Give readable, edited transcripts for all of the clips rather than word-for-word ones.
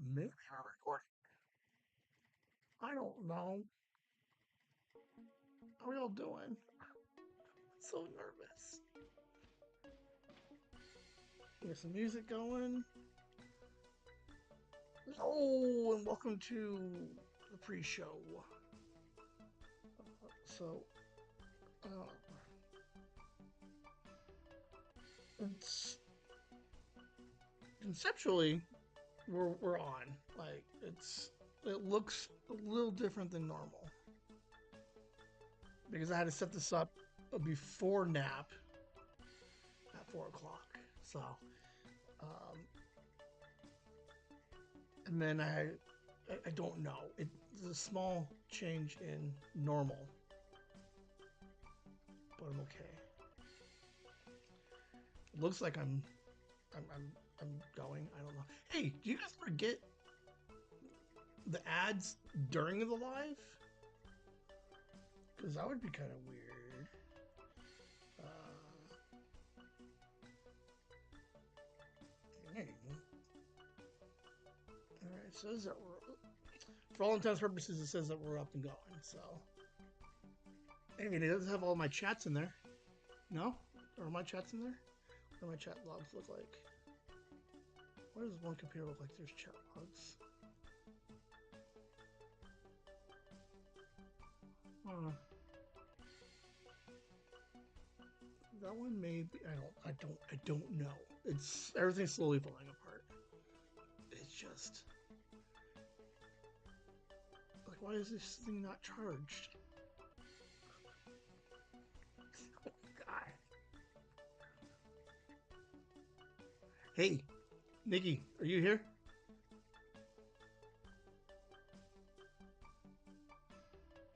Maybe we're recording. I don't know. How are y'all doing? So nervous. Get some music going. Oh, and welcome to the pre-show. So, uh, it's conceptually we're on. Like it looks a little different than normal because I had to set this up before nap at 4 o'clock. So, um, and then I don't know. It's a small change in normal, but I'm okay. It looks like I'm going. I don't know. Hey, do you guys ever get the ads during the live? Because that would be kind of weird. Dang. All right, it says that for all intents and purposes, it says that we're up and going. So, I mean, it does have all my chats in there. No, are my chats in there? What do my chat logs look like? What does one computer look like? There's chat logs. Uh, that one may be. I don't know. It's everything's slowly falling apart. It's just like, why is this thing not charged? God. Hey, Nikki, are you here?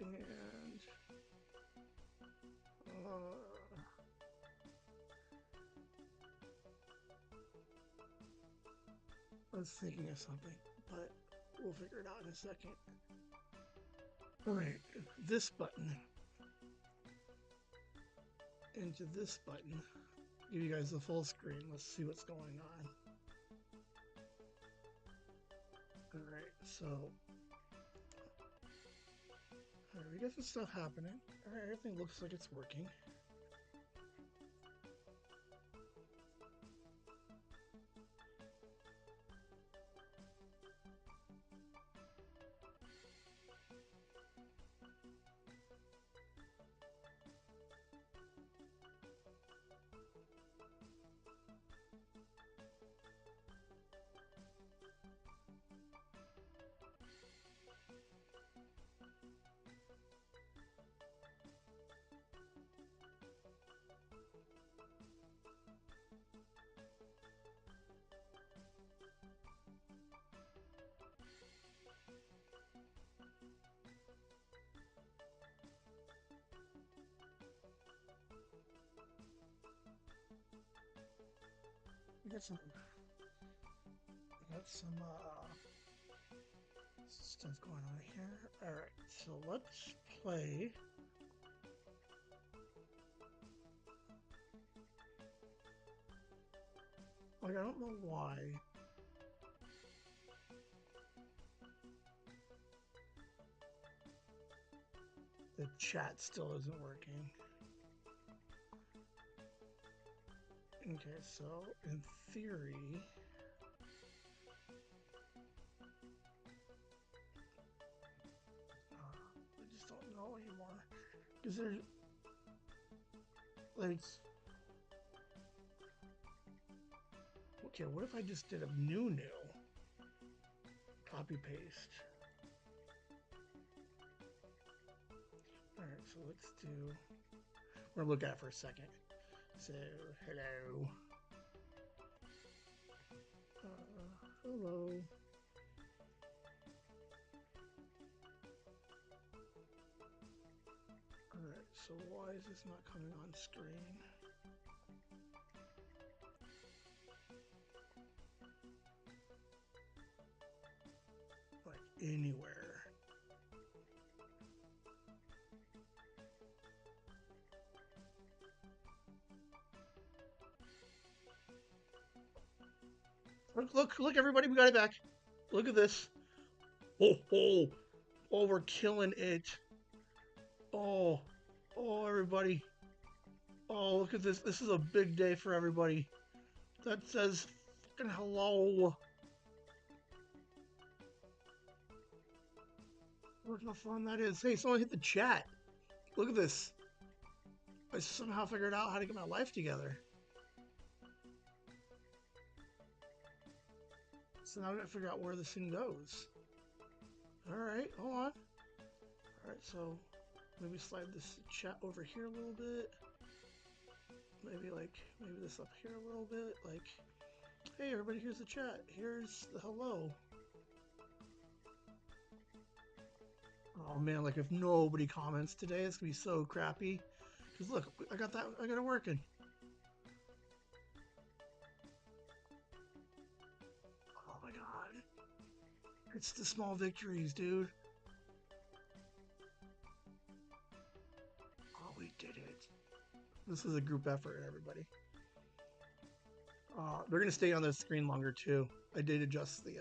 And I was thinking of something, but we'll figure it out in a second. All right, this button into this button. Give you guys the full screen. Let's see what's going on. All right, so all right, we got some stuff happening. All right, everything looks like it's working. We got some stuff going on here. All right, so let's play. Like, I don't know why. The chat still isn't working. Okay, so in theory, I just don't know anymore. Because there's like, okay, what if I just did a new copy paste? All right, so let's do. We're gonna look at it for a second. So hello, hello. All right, so why is this not coming on screen? Like anywhere. Look, everybody, we got it back. Look at this. Oh, oh, oh, we're killing it. Oh, oh, everybody. Oh, look at this. This is a big day for everybody. That says fucking hello. Look how fun that is. Hey, someone hit the chat. Look at this. I somehow figured out how to get my life together. So now I gotta figure out where this thing goes. Alright, hold on. Alright, so maybe slide this chat over here a little bit. Maybe this up here a little bit. Like, hey everybody, here's the chat. Here's the hello. Oh man, like if nobody comments today, it's gonna be so crappy. Cause look, I got it working. Oh my god. It's the small victories, dude. Oh, we did it. This is a group effort, everybody. They're gonna stay on the screen longer too. I did adjust the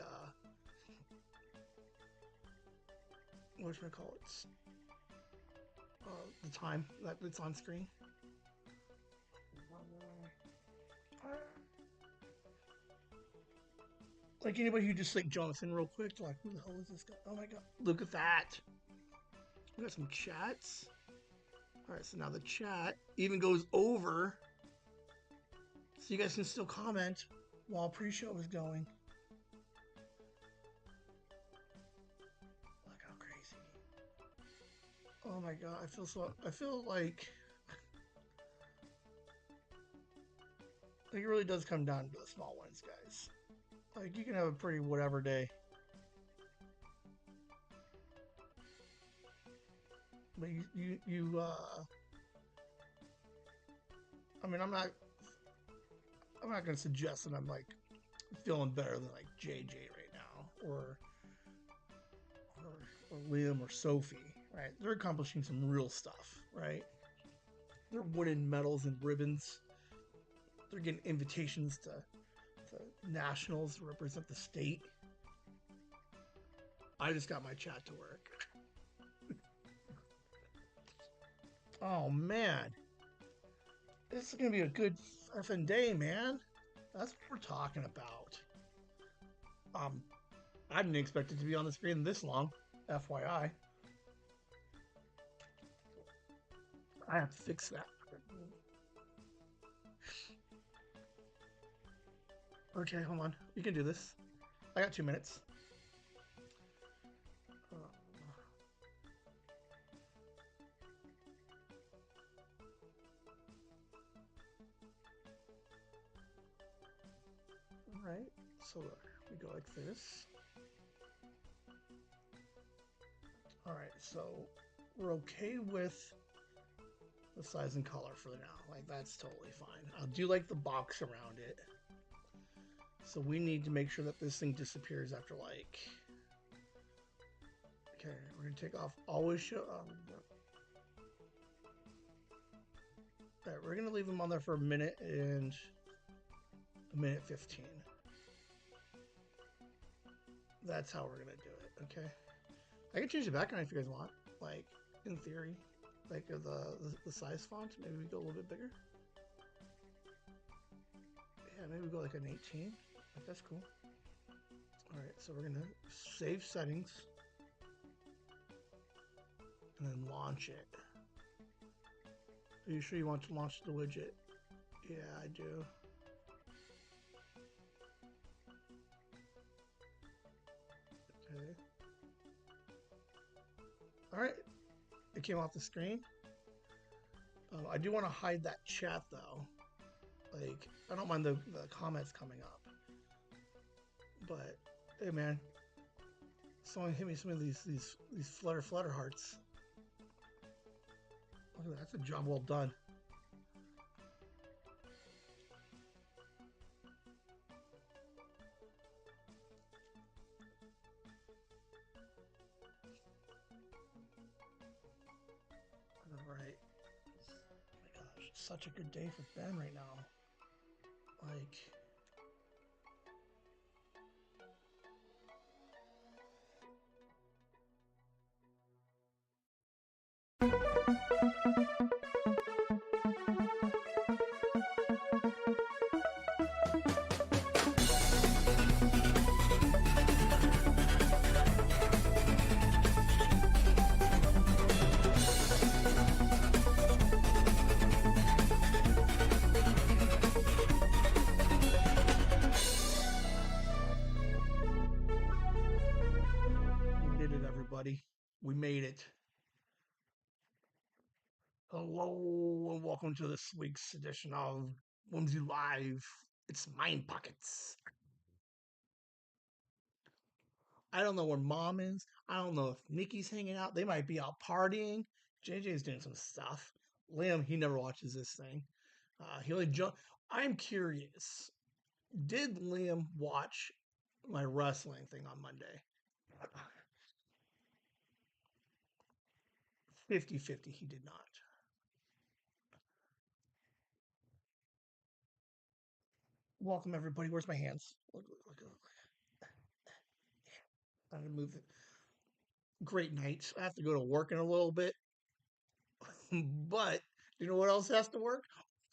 what should I call it? The time that it's on screen. Like anybody who just like Jonathan real quick, like who the hell is this guy? Oh my god, look at that. We got some chats. All right, so now the chat even goes over, so you guys can still comment while pre-show is going. Look how crazy. Oh my god, I feel like it really does come down to the small ones, guys. Like you can have a pretty whatever day, but I mean, I'm not gonna suggest that I'm like feeling better than like JJ right now, or Liam or Sophie, right? They're accomplishing some real stuff, right? They're winning medals and ribbons. They're getting invitations to nationals to represent the state. I just got my chat to work. Oh man, this is gonna be a good effing day, man. That's what we're talking about. I didn't expect it to be on the screen this long, FYI. I have to fix that. Okay, hold on. We can do this. I got 2 minutes. Alright, so we go like this. Alright, so we're okay with the size and color for now. Like, that's totally fine. I do like the box around it. So we need to make sure that this thing disappears after, like... Okay, we're going to take off always show... Alright, we're going to leave them on there for a minute and... a minute 15. That's how we're going to do it, okay? I can change the background if you guys want. Like, in theory. Like the size font, maybe we go a little bit bigger. Yeah, maybe we go like an 18. Like, that's cool. Alright, so we're gonna save settings and then launch it. Are you sure you want to launch the widget? Yeah, I do. Okay. Alright, it came off the screen. I do want to hide that chat though. Like, I don't mind the comments coming up. But, hey man, someone hit me some of these flutter hearts. Look at that, that's a job well done. Alright. Oh my gosh, it's such a good day for Ben right now. Like... everybody. We made it. Hello, and welcome to this week's edition of Whimsy Live. It's Mind Pockets. I don't know where Mom is. I don't know if Nikki's hanging out. They might be out partying. JJ's doing some stuff. Liam, he never watches this thing. He only I'm curious. Did Liam watch my wrestling thing on Monday? 50-50, he did not. Welcome, everybody. Where's my hands? Look. I'm going to move it. Great night. I have to go to work in a little bit. But you know what else has to work?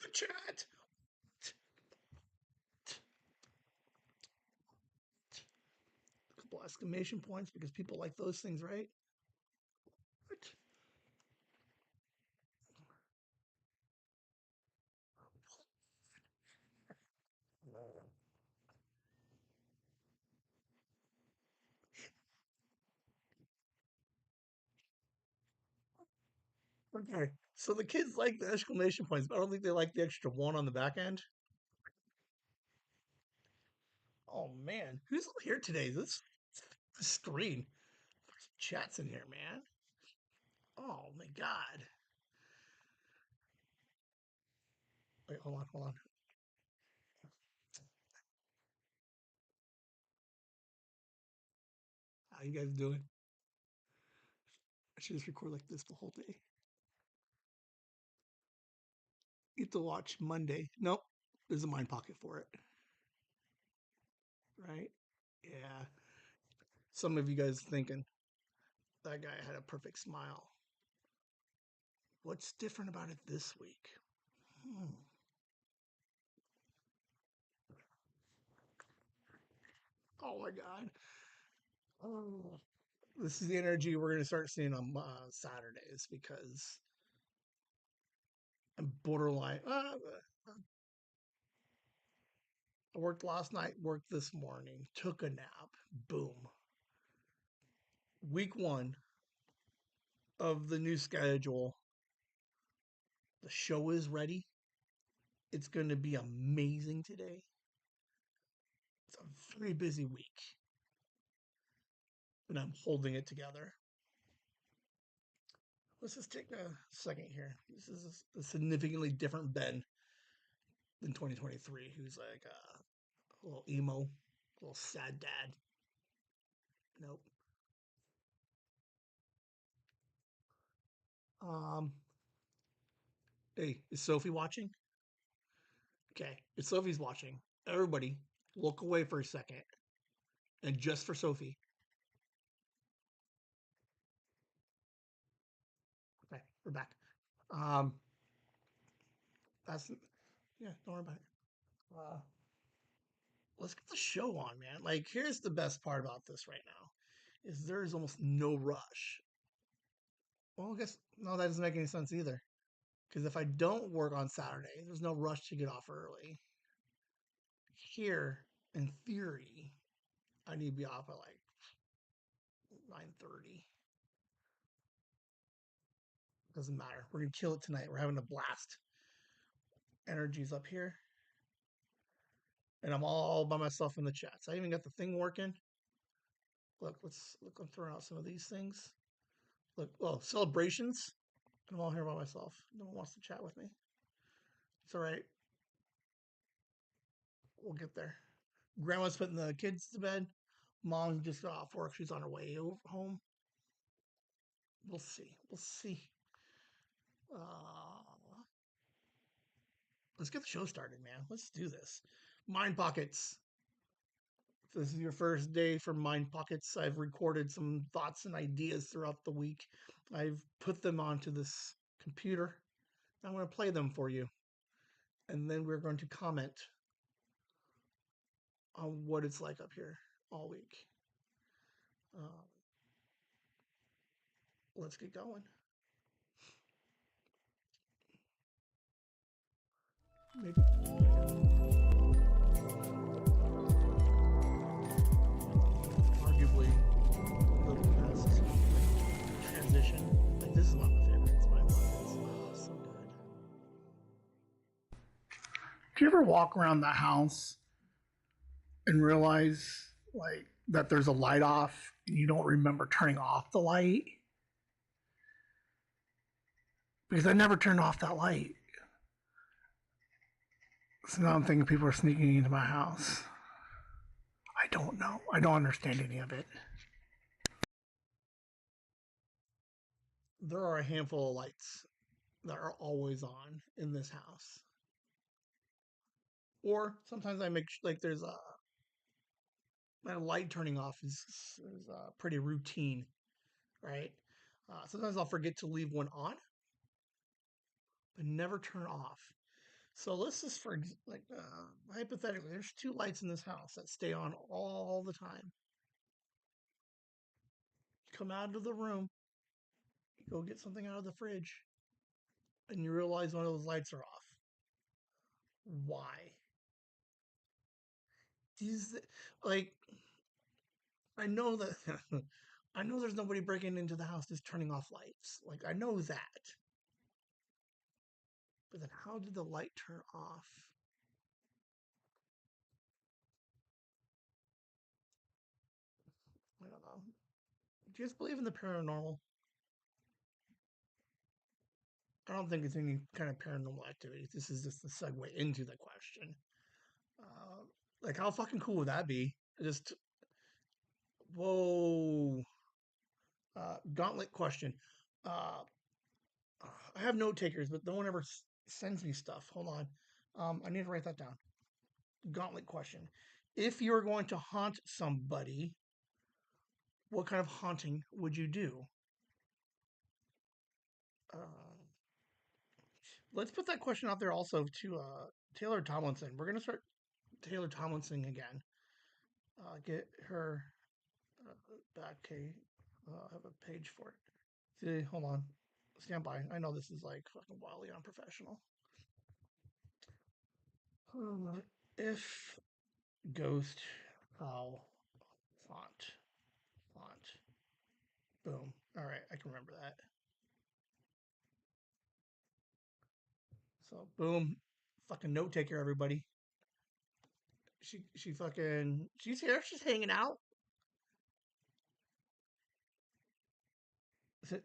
The chat. A couple exclamation points because people like those things, right? Okay, so the kids like the exclamation points, but I don't think they like the extra one on the back end. Oh man, who's here today? This screen. There's chats in here, man. Oh my god. Wait, hold on. How you guys doing? I should just record like this the whole day. Get to watch Monday. Nope, there's a mind pocket for it. Right? Yeah. Some of you guys thinking that guy had a perfect smile. What's different about it this week? Oh my god. Oh. This is the energy we're going to start seeing on Saturdays because I'm borderline. I worked last night, worked this morning, took a nap. Boom. Week 1 of the new schedule. The show is ready. It's going to be amazing today. It's a very busy week. And I'm holding it together. Let's just take a second here. This is a significantly different Ben than 2023, who's like a little emo, a little sad dad. Nope. Hey, is Sophie watching? Okay, if Sophie's watching, everybody look away for a second, and just for Sophie. Okay, we're back. That's yeah, don't worry about it. Let's get the show on, man. Like, here's the best part about this right now, is there is almost no rush. Well, I guess no, that doesn't make any sense either. Because if I don't work on Saturday, there's no rush to get off early. Here, in theory, I need to be off at like 9:30. Doesn't matter. We're gonna kill it tonight. We're having a blast. Energy's up here, and I'm all by myself in the chats. I even got the thing working. Look, look. I'm throwing out some of these things. Look, well, celebrations. I'm all here by myself. No one wants to chat with me. It's all right. We'll get there. Grandma's putting the kids to bed. Mom just got off work. She's on her way home. We'll see. We'll see. Let's get the show started, man. Let's do this. Mind Pockets. If this is your first day for Mind Pockets, I've recorded some thoughts and ideas throughout the week. I've put them onto this computer. I'm going to play them for you. And then we're going to comment on what it's like up here all week. Let's get going. Maybe. Arguably a little past Do you ever walk around the house and realize like that there's a light off and you don't remember turning off the light? Because I never turned off that light. So now I'm thinking people are sneaking into my house. I don't know. I don't understand any of it. There are a handful of lights that are always on in this house. Or sometimes I make like there's a my light turning off is pretty routine, right? Sometimes I'll forget to leave one on, but never turn off. So let's just for like hypothetically, there's two lights in this house that stay on all the time. Come out of the room, go get something out of the fridge, and you realize one of those lights are off. Why? These like I know that I know there's nobody breaking into the house just turning off lights. Like I know that. But then how did the light turn off? I don't know. Do you guys believe in the paranormal? I don't think it's any kind of paranormal activity. This is just a segue into the question. Uh, like, how fucking cool would that be? Just, whoa. Gauntlet question. Uh, I have note takers, but no one ever sends me stuff. Hold on. I need to write that down. Gauntlet question. If you're going to haunt somebody, what kind of haunting would you do? Uh, let's put that question out there also to Taylor Tomlinson. We're gonna start Taylor Tomlinson again. Get her back. Okay, I have a page for it. See, hold on, stand by. I know this is like fucking wildly unprofessional. If ghost, how font, boom. All right, I can remember that. So boom, fucking note taker, everybody. She fucking she's here. She's hanging out.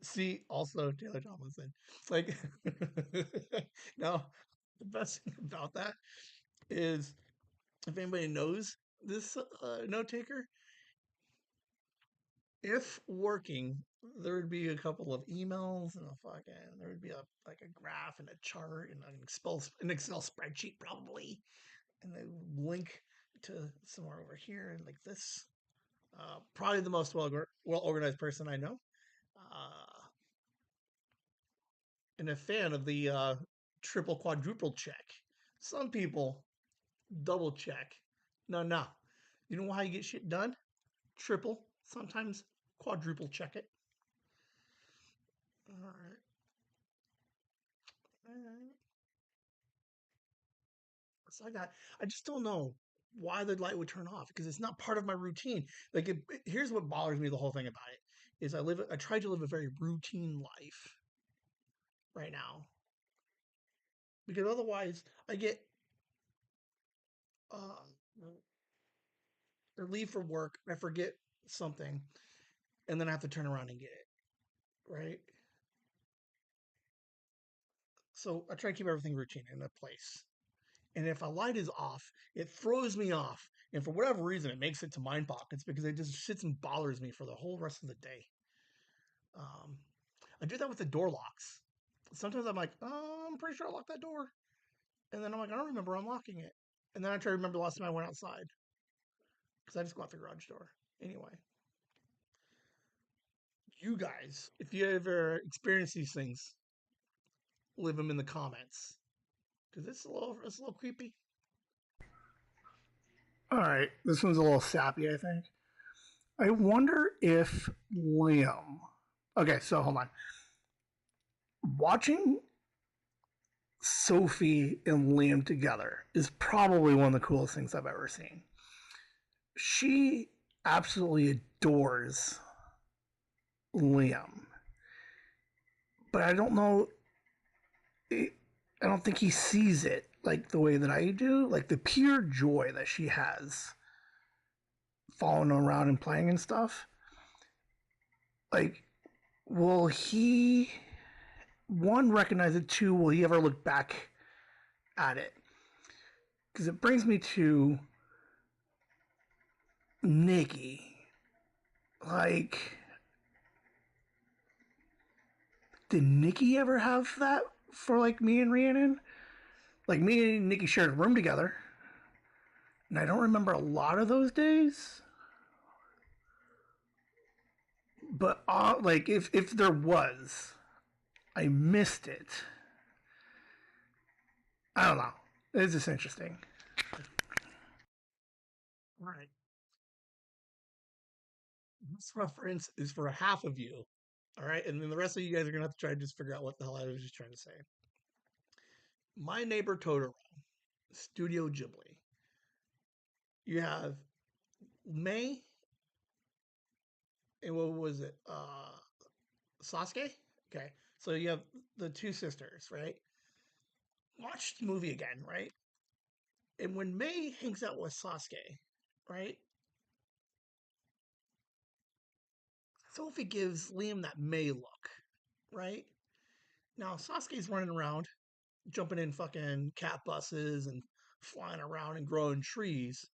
See, also Taylor Tomlinson. Like, now the best thing about that is if anybody knows this note taker, if working, there would be a couple of emails and a fucking there would be a like a graph and a chart and an Excel spreadsheet probably, and they link to somewhere over here and like this. Probably the most well organized person I know. And a fan of the triple quadruple check. Some people double check. No, no. You know how you get shit done? Triple, sometimes quadruple check it. All right. All right. So I just don't know why the light would turn off because it's not part of my routine. Like, here's what bothers me the whole thing about it is I try to live a very routine life right now because otherwise I get uh, or leave for work, I forget something, and then I have to turn around and get it, right? So I try to keep everything routine in a place. And if a light is off, it throws me off. And for whatever reason, it makes it to mind pockets because it just sits and bothers me for the whole rest of the day. Um, I do that with the door locks. Sometimes I'm like, oh, I'm pretty sure I locked that door. And then I'm like, I don't remember unlocking it. And then I try to remember the last time I went outside because I just go out the garage door. Anyway, you guys, if you ever experience these things, leave them in the comments because it's a little creepy. All right, this one's a little sappy, I think. I wonder if Liam. Okay, so hold on. Watching Sophie and Liam together is probably one of the coolest things I've ever seen. She absolutely adores Liam, but I don't know. I don't think he sees it like the way that I do, like the pure joy that she has following around and playing and stuff. Like, will he one recognize it? Two, will he ever look back at it? Because it brings me to Nikki. Like, did Nikki ever have that for like me and Rhiannon? Like me and Nikki shared a room together, and I don't remember a lot of those days. But like if there was, I missed it. I don't know. It's just interesting. All right. This reference is for half of you. All right. And then the rest of you guys are going to have to try to just figure out what the hell I was just trying to say. My Neighbor Totoro, Studio Ghibli. You have May, and what was it? Sasuke? Okay. So you have the two sisters, right? Watch the movie again, right? And when May hangs out with Sasuke, right? Sophie gives Liam that May look, right? Now Sasuke's running around, jumping in fucking cat buses and flying around and growing trees,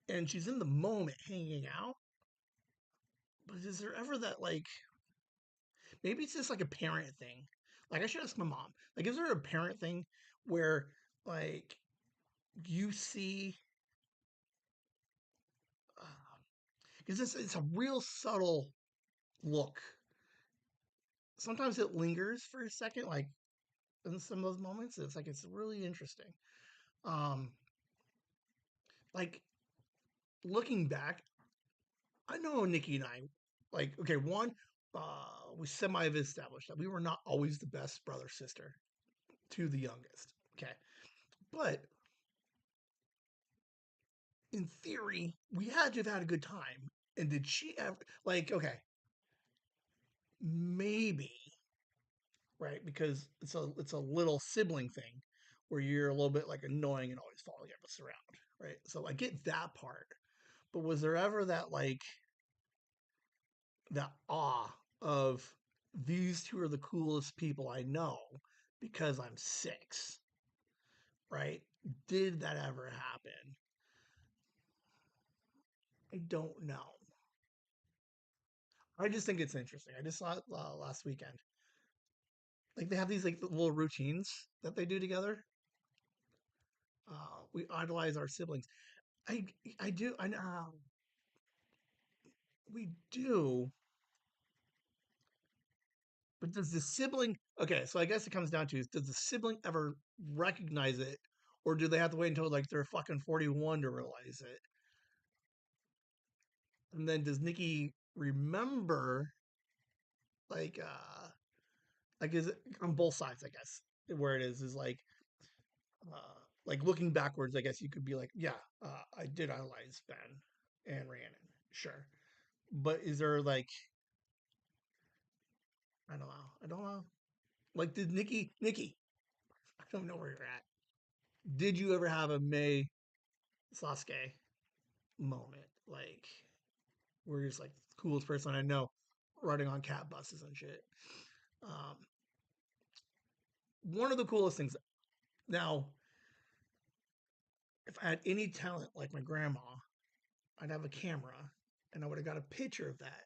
and she's in the moment hanging out. But is there ever that like maybe it's just like a parent thing? Like I should ask my mom. Like, is there a parent thing where like you see? Because it's a real subtle look. Sometimes it lingers for a second, like in some of those moments. It's like it's really interesting. Um, like looking back, I know Nikki and I, like, okay, one, we semi have established that we were not always the best brother sister to the youngest. Okay. But in theory, we had to have had a good time. And did she ever, like, okay, maybe, right? Because it's a little sibling thing where you're a little bit like annoying and always following us around, right? So I get that part. But was there ever that like that awe of these two are the coolest people I know because I'm six, right? Did that ever happen? I don't know. I just think it's interesting. I just saw it last weekend. Like they have these like little routines that they do together. We idolize our siblings. I I do. I know we do. But does the sibling? Okay, so I guess it comes down to: does the sibling ever recognize it, or do they have to wait until like they're fucking 41 to realize it? And then does Nikki remember like is it on both sides? I guess where it is like looking backwards. I guess you could be like, yeah, I did idolize Ben and Rhiannon, sure. But is there like I don't know, I don't know. Like did Nikki? I don't know where you're at. Did you ever have a May Sasuke moment? Like where you're just like the coolest person I know, riding on cat buses and shit. Um, One of the coolest things. Now, if I had any talent like my grandma, I'd have a camera and I would have got a picture of that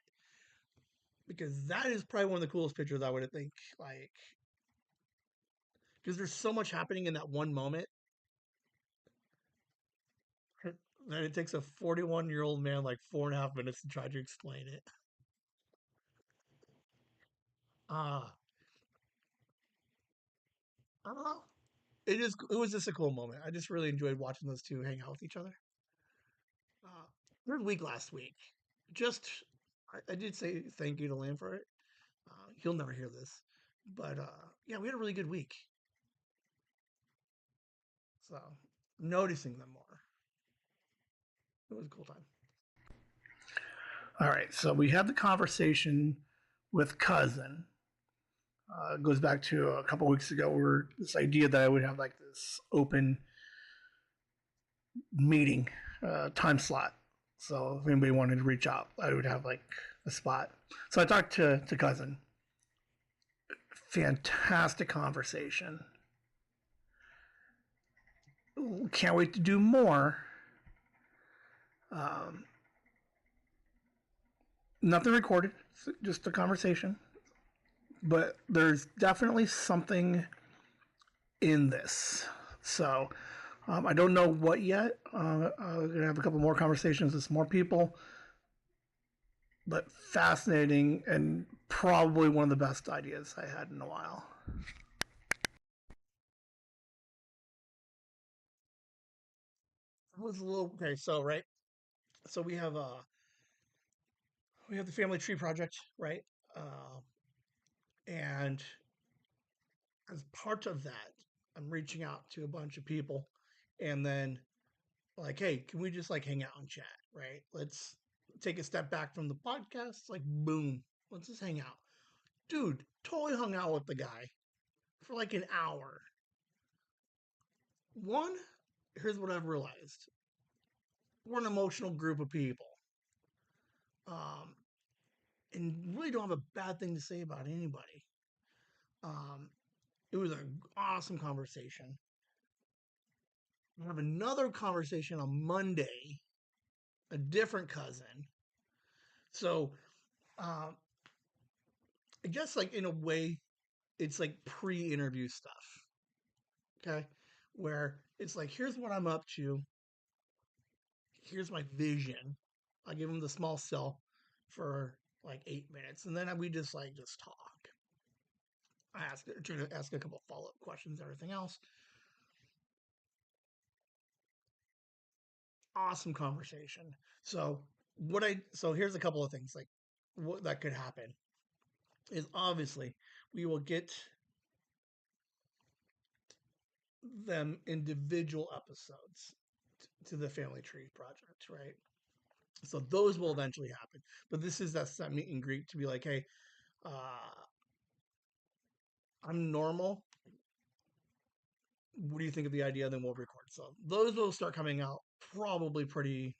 because that is probably one of the coolest pictures I would think like because there's so much happening in that one moment that it takes a 41-year-old man like 4.5 minutes to try to explain it. Uh I don't know. It was just a cool moment. I just really enjoyed watching those two hang out with each other. Uh, Third week last week. Just I did say thank you to Lamb for it. He'll never hear this, but yeah, we had a really good week. So noticing them more, it was a cool time. All right, so we had the conversation with cousin. It goes back to a couple weeks ago where this idea that I would have like this open meeting time slot. So if anybody wanted to reach out, I would have like a spot. So I talked to cousin. Fantastic conversation. Can't wait to do more. Um, Nothing recorded, just a conversation. But there's definitely something in this. So I don't know what yet. I'm going to have a couple more conversations with some more people. But fascinating and probably one of the best ideas I had in a while. It was a little okay. So right, so we have the family tree project, right? And as part of that, I'm reaching out to a bunch of people, and then like, hey, can we just like hang out and chat, right? Let's take a step back from the podcast. Like, boom, let's just hang out, dude. Totally hung out with the guy for like an hour. One, here's what I've realized: we're an emotional group of people, um, and really don't have a bad thing to say about anybody. Um, it was an awesome conversation. We have another conversation on Monday, a different cousin. So, um, I guess like in a way, it's like pre-interview stuff. Okay, where it's like, here's what I'm up to. Here's my vision. I give them the small cell for like 8 minutes, and then we just talk. Try to ask a couple follow up questions, everything else. Awesome conversation. So here's a couple of things like what that could happen is obviously we will get them individual episodes to the family tree project, right? So those will eventually happen. But this is that meet and greet to be like, hey, I'm normal. What do you think of the idea? Then we'll record. So those will start coming out probably pretty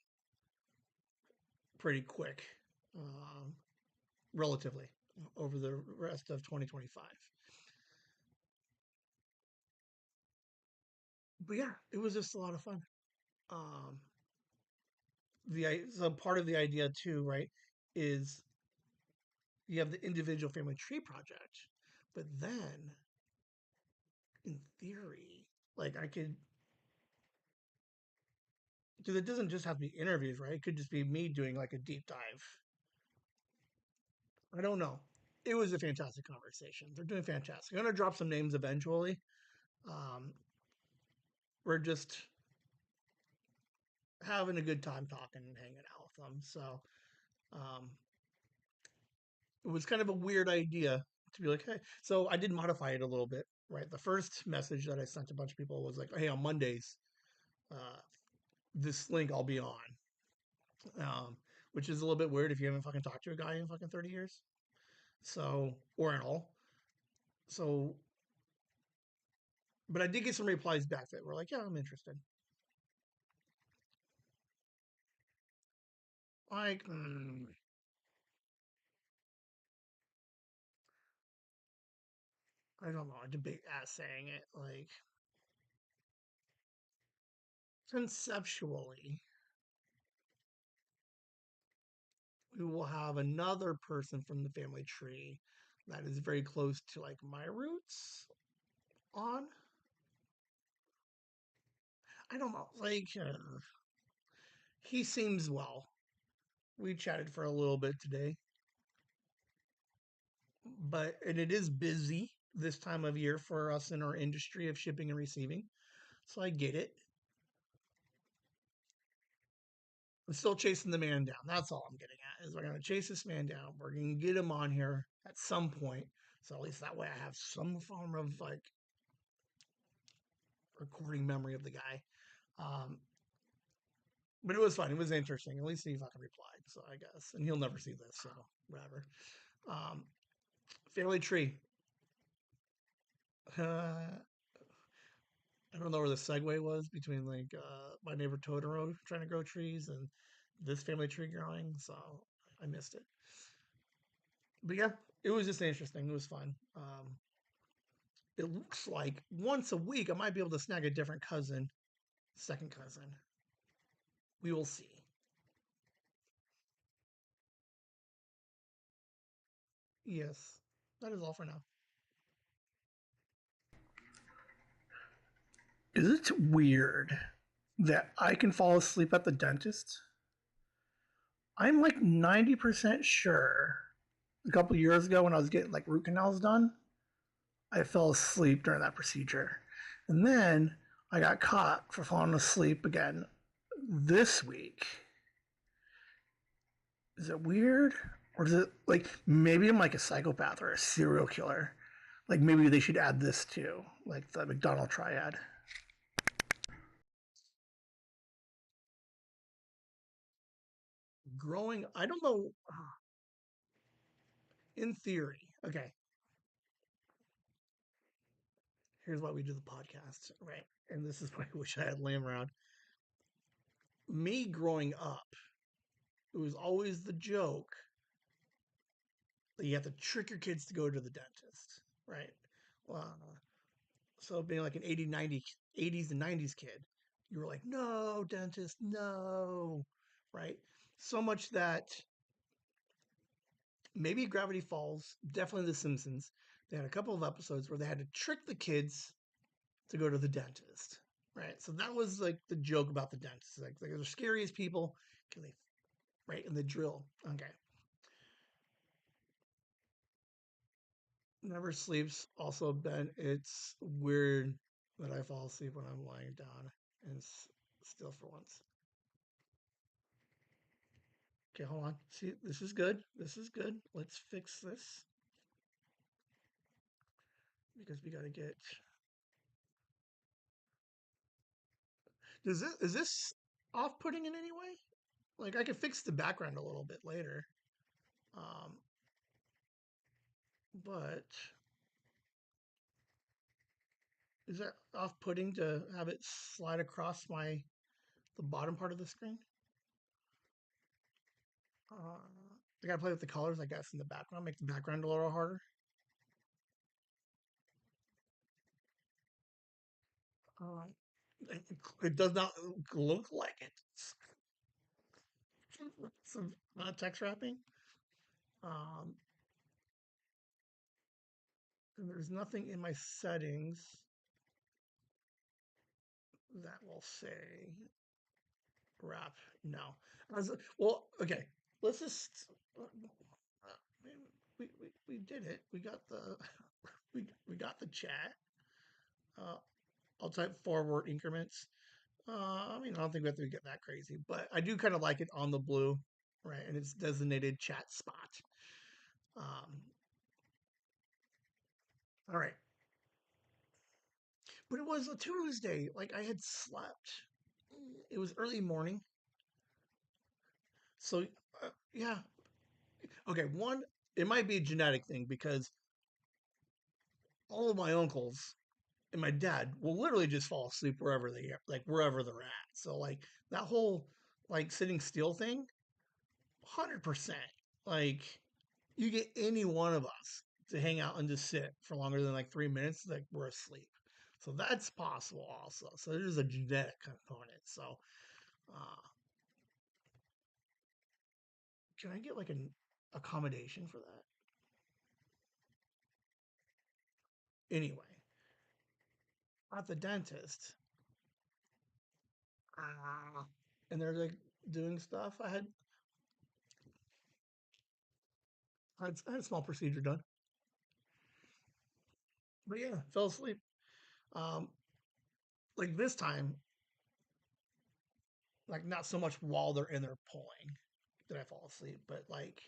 quick, um, relatively over the rest of 2025. But yeah, it was just a lot of fun. Um, so part of the idea too, right, is you have the individual family tree project, but then in theory, like I could, because it doesn't just have to be interviews, right? It could just be me doing like a deep dive. I don't know. It was a fantastic conversation. They're doing fantastic. I'm gonna drop some names eventually. Um, we're just having a good time talking and hanging out with them. So um, it was kind of a weird idea to be like, hey. So I did modify it a little bit. Right. The first message that I sent to a bunch of people was like, hey, on Mondays, uh, this link I'll be on. Which is a little bit weird if you haven't fucking talked to a guy in fucking 30 years. So, or at all. So, but I did get some replies back that were like, yeah, I'm interested. Like, I don't know. I debate as saying it. Like, conceptually, we will have another person from the family tree that is very close to like my roots on. I don't know. Like, he seems well. We chatted for a little bit today, but and it is busy this time of year for us in our industry of shipping and receiving. So I get it. I'm still chasing the man down. That's all I'm getting at. Is we're gonna chase this man down. We're gonna get him on here at some point. So at least that way I have some form of like recording memory of the guy. Um, but it was fun. It was interesting. At least he fucking replied. So I guess, and he'll never see this. So whatever. Um, family tree. I don't know where the segue was between like my neighbor Totoro trying to grow trees and this family tree growing, so I missed it. But yeah, it was just interesting. It was fun. It looks like once a week I might be able to snag a different cousin, second cousin. We will see. Yes, that is all for now. Is it weird that I can fall asleep at the dentist? I'm like 90% sure a couple years ago when I was getting like root canals done, I fell asleep during that procedure. And then I got caught for falling asleep again this week. Is it weird? Or is it like maybe I'm like a psychopath or a serial killer? Like maybe they should add this too, like the McDonald triad. Growing, I don't know. In theory, okay, here's why we do the podcast, right? And this is why I wish I had Lamb around. Me growing up, it was always the joke that you have to trick your kids to go to the dentist, right? Well, so being like an 80s and 90s kid, you were like, no, dentist, no, right? So much that maybe Gravity Falls, definitely The Simpsons, they had a couple of episodes where they had to trick the kids to go to the dentist, right? So that was like the joke about the dentist. Like they're the scariest people because they, right? And the drill. Okay. Never sleeps. Also, Ben, it's weird that I fall asleep when I'm lying down and still for once. Okay, hold on. See, this is good. This is good. Let's fix this because we got to get. Is this off-putting in any way? Like I could fix the background a little bit later, um, but is that off-putting to have it slide across the bottom part of the screen? I gotta play with the colors, I guess, in the background, make the background a little harder. Uh, it does not look like it. Some text wrapping. Um, and there's nothing in my settings that will say wrap. No. Well, okay. Let's just. We did it. We got the we got the chat. Uh, I'll type forward increments. I mean, I don't think we have to get that crazy, but I do kind of like it on the blue, right? And it's designated chat spot. Um, all right, but it was a Tuesday. Like I had slept. It was early morning, so yeah. Okay, one, it might be a genetic thing because all of my uncles and my dad will literally just fall asleep wherever they are, like wherever they're at. So like that whole like sitting still thing, 100%. Like you get any one of us to hang out and just sit for longer than like 3 minutes, like we're asleep. So that's possible also. So there's a genetic component. So uh, can I get like an accommodation for that? Anyway, at the dentist, and they're like doing stuff. I had a small procedure done, but yeah, fell asleep. Um, like this time, like not so much while they're in there pulling did I fall asleep, but like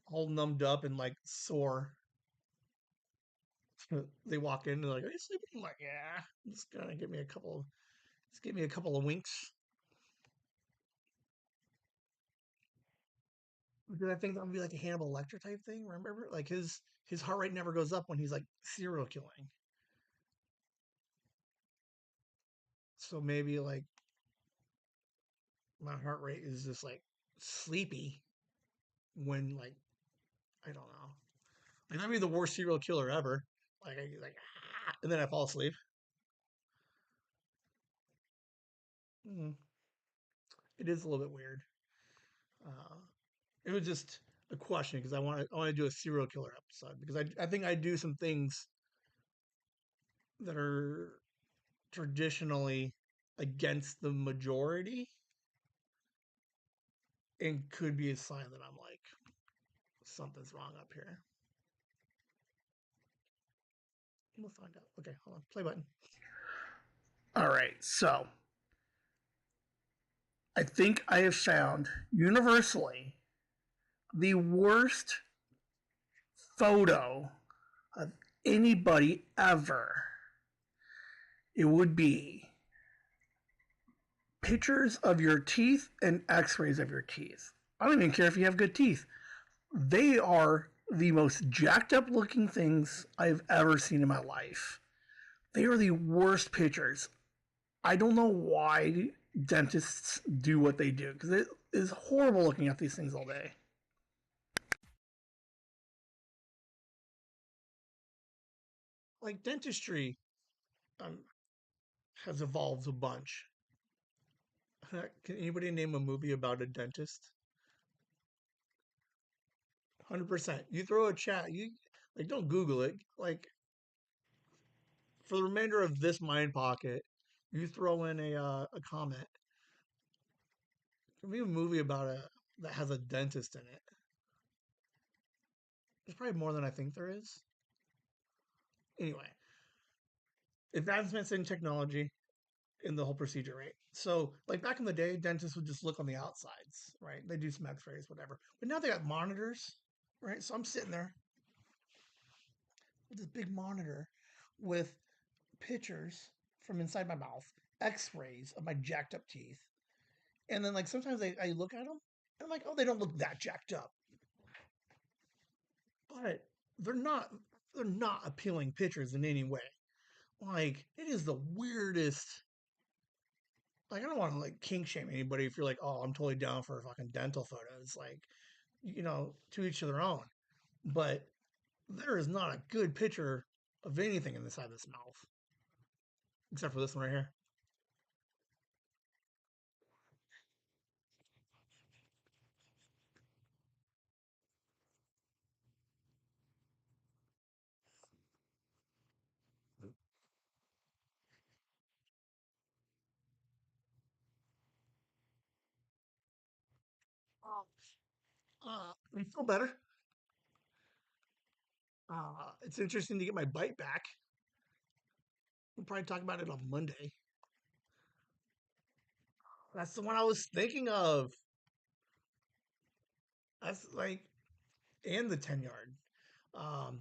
all numbed up and like sore. They walk in and they're like, "Are you sleeping?" I'm like, "Yeah." Just gonna just give me a couple of winks. Because I think that would be like a Hannibal Lecter type thing. Remember, like his heart rate never goes up when he's like serial killing. So maybe like my heart rate is just like sleepy when like I don't know. Like that'd be the worst serial killer ever. Like and then I fall asleep. Mm, it is a little bit weird. Uh, it was just a question because I want to do a serial killer episode because I think I do some things that are traditionally against the majority and could be a sign that I'm like something's wrong up here. We'll find out. Okay, hold on. Play button. All right, so I think I have found universally the worst photo of anybody ever. It would be pictures of your teeth and x rays of your teeth. I don't even care if you have good teeth. They are the most jacked up looking things I've ever seen in my life. They are the worst pictures. I don't know why dentists do what they do because it is horrible looking at these things all day. Like dentistry um, has evolved a bunch. Can anybody name a movie about a dentist? 100%. You throw a chat, you like don't Google it. Like for the remainder of this mind pocket, you throw in a comment. Give me a movie about a that has a dentist in it. There's probably more than I think there is. Anyway, advancements in technology in the whole procedure, right? So, like back in the day, dentists would just look on the outsides, right? They do some X-rays, whatever. But now they got monitors, right? So I'm sitting there with this big monitor with pictures from inside my mouth, X-rays of my jacked up teeth, and then like sometimes I look at them and I'm like, oh, they don't look that jacked up, but they're not they're not appealing pictures in any way. Like it is the weirdest. Like I don't want to like kink shame anybody if you're like, oh, I'm totally down for fucking dental photos. Like, to each their own. But there is not a good picture of anything in the side of this mouth, except for this one right here. I feel better. It's interesting to get my bite back. We'll probably talk about it on Monday. That's the one I was thinking of. That's like, and the 10 yard. Um,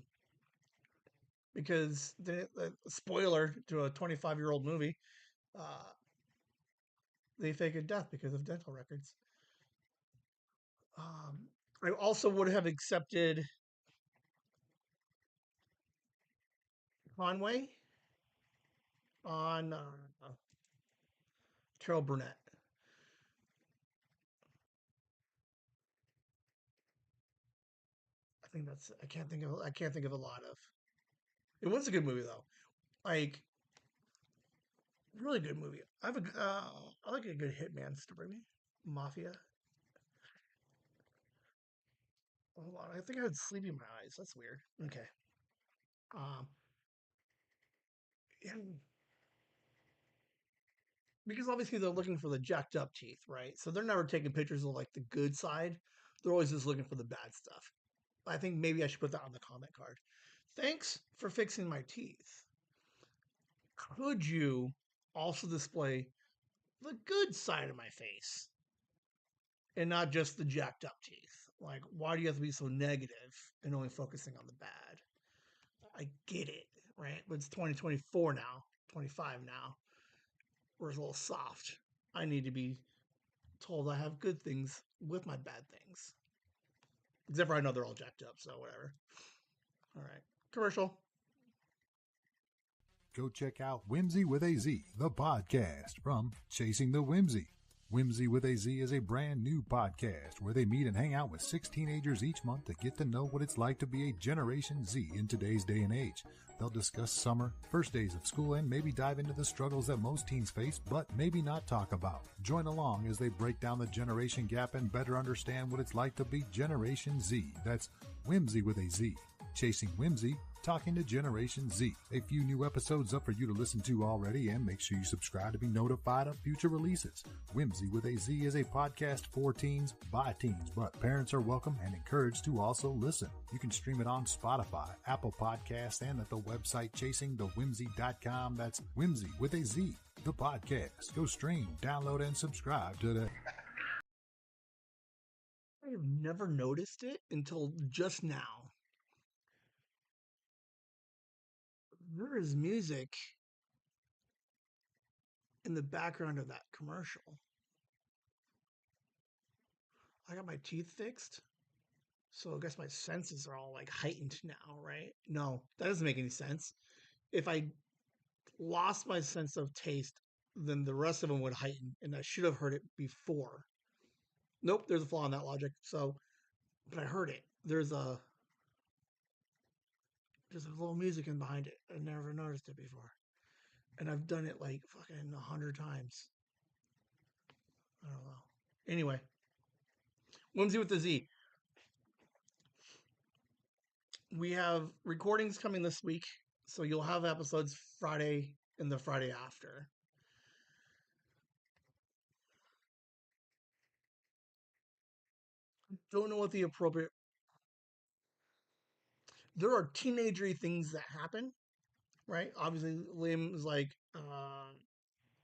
because the spoiler to a 25-year-old movie, uh, they fake a death because of dental records. I also would have accepted Conway on Carol Burnett. I can't think of a lot of. It was a good movie though. Like really good movie. I like a good hitman story. Mafia. Hold on, I think I had sleepy in my eyes. That's weird. Okay. Um, and because obviously they're looking for the jacked up teeth, right? So they're never taking pictures of like the good side. They're always just looking for the bad stuff. I think maybe I should put that on the comment card. Thanks for fixing my teeth. Could you also display the good side of my face and not just the jacked up teeth? Like, why do you have to be so negative and only focusing on the bad? I get it, right? But it's 2024 now, 25 now. We're a little soft. I need to be told I have good things with my bad things. Except for I know they're all jacked up, so whatever. All right. Commercial. go check out Whimsy with a Z, the podcast from Chasing the Whimsy. Whimsy with a Z is a brand new podcast where they meet and hang out with 6 teenagers each month to get to know what it's like to be a Generation Z in today's day and age. They'll discuss summer, first days of school, and maybe dive into the struggles that most teens face, but maybe not talk about. Join along as they break down the generation gap and better understand what it's like to be Generation Z. That's Whimsy with a Z. Chasing Whimsy, talking to Generation Z. A few new episodes up for you to listen to already, and make sure you subscribe to be notified of future releases. Whimsy with a Z is a podcast for teens by teens, but parents are welcome and encouraged to also listen. You can stream it on Spotify, Apple Podcasts, and at the website chasingthewhimsy.com. That's Whimsy with a Z, the podcast. Go stream, download, and subscribe today. I have never noticed it until just now. There is music in the background of that commercial. I got my teeth fixed, so I guess my senses are all like heightened now, right? No, that doesn't make any sense. If I lost my sense of taste, then the rest of them would heighten, and I should have heard it before. Nope, there's a flaw in that logic. So, but I heard it. There's a little music in behind it. I never noticed it before, and I've done it like fucking 100 times. I don't know. Anyway, Whimsy with the Z. We have recordings coming this week, so you'll have episodes Friday and the Friday after. Don't know what the appropriate. There are teenagery things that happen, right? Obviously, Liam is like,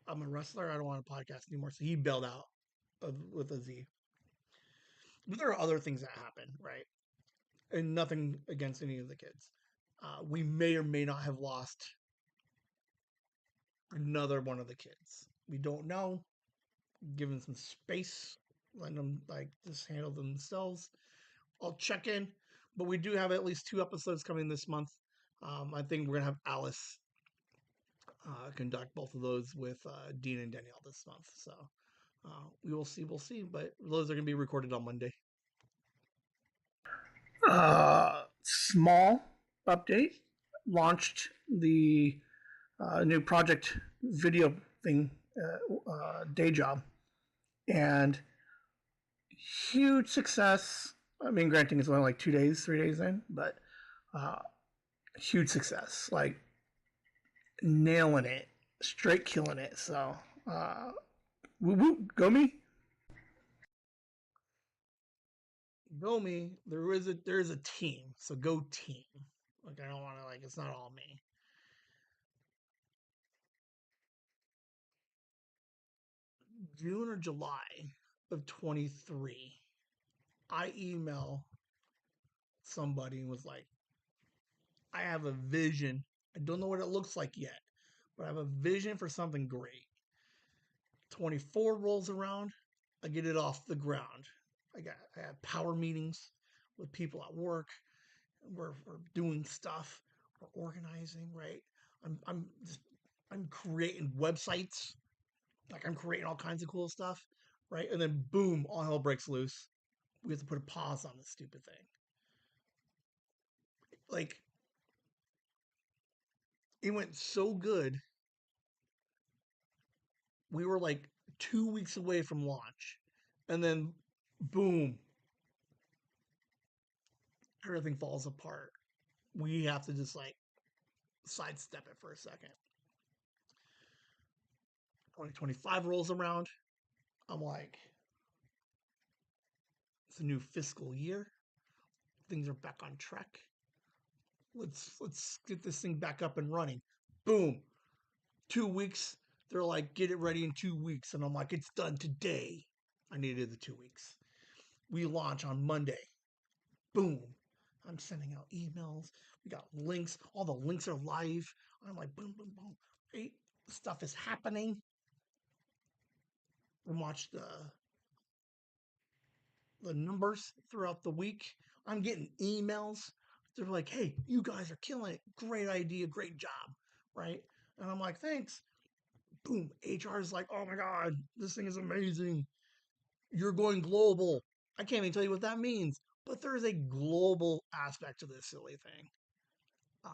I'm a wrestler. I don't want a podcast anymore, so he bailed out with a Z. But there are other things that happen, right? And nothing against any of the kids. We may or may not have lost another one of the kids. We don't know. Give them some space, letting them like just handle themselves. I'll check in, but we do have at least 2 episodes coming this month. I think we're gonna have Alice conduct both of those with Dean and Danielle this month. So we will see. We'll see. But those are gonna be recorded on Monday. Small update. Launched the new project video thing, day job, and huge success. I mean, granting it's only like 2 days, 3 days in, but huge success. Like nailing it, straight killing it. So, woo woo, go me. Go me. There is a team, so go team. Like I don't want to it's not all me. June or July of 23, I email somebody and was like, I have a vision. I don't know what it looks like yet, but I have a vision for something great. 24 rolls around, I get it off the ground. I have power meetings with people at work. We're doing stuff. We're organizing, right? I'm creating websites. Like I'm creating all kinds of cool stuff, right? And then boom, all hell breaks loose. We have to put a pause on this stupid thing. Like it went so good. We were like 2 weeks away from launch, and then boom, everything falls apart. We have to just like sidestep it for a second. 2025 rolls around. I'm like, it's a new fiscal year. Things are back on track. Let's get this thing back up and running. Boom. 2 weeks. They're like, get it ready in 2 weeks. And I'm like, it's done today. I needed the 2 weeks. We launch on Monday. Boom. I'm sending out emails. We got links. All the links are live. I'm like, boom, boom, boom. Hey, stuff is happening. We watch the numbers throughout the week. I'm getting emails. They're like, hey, you guys are killing it. Great idea. Great job. Right? And I'm like, thanks. Boom. HR is like, oh my God, this thing is amazing. You're going global. I can't even tell you what that means, but there is a global aspect to this silly thing. Uh,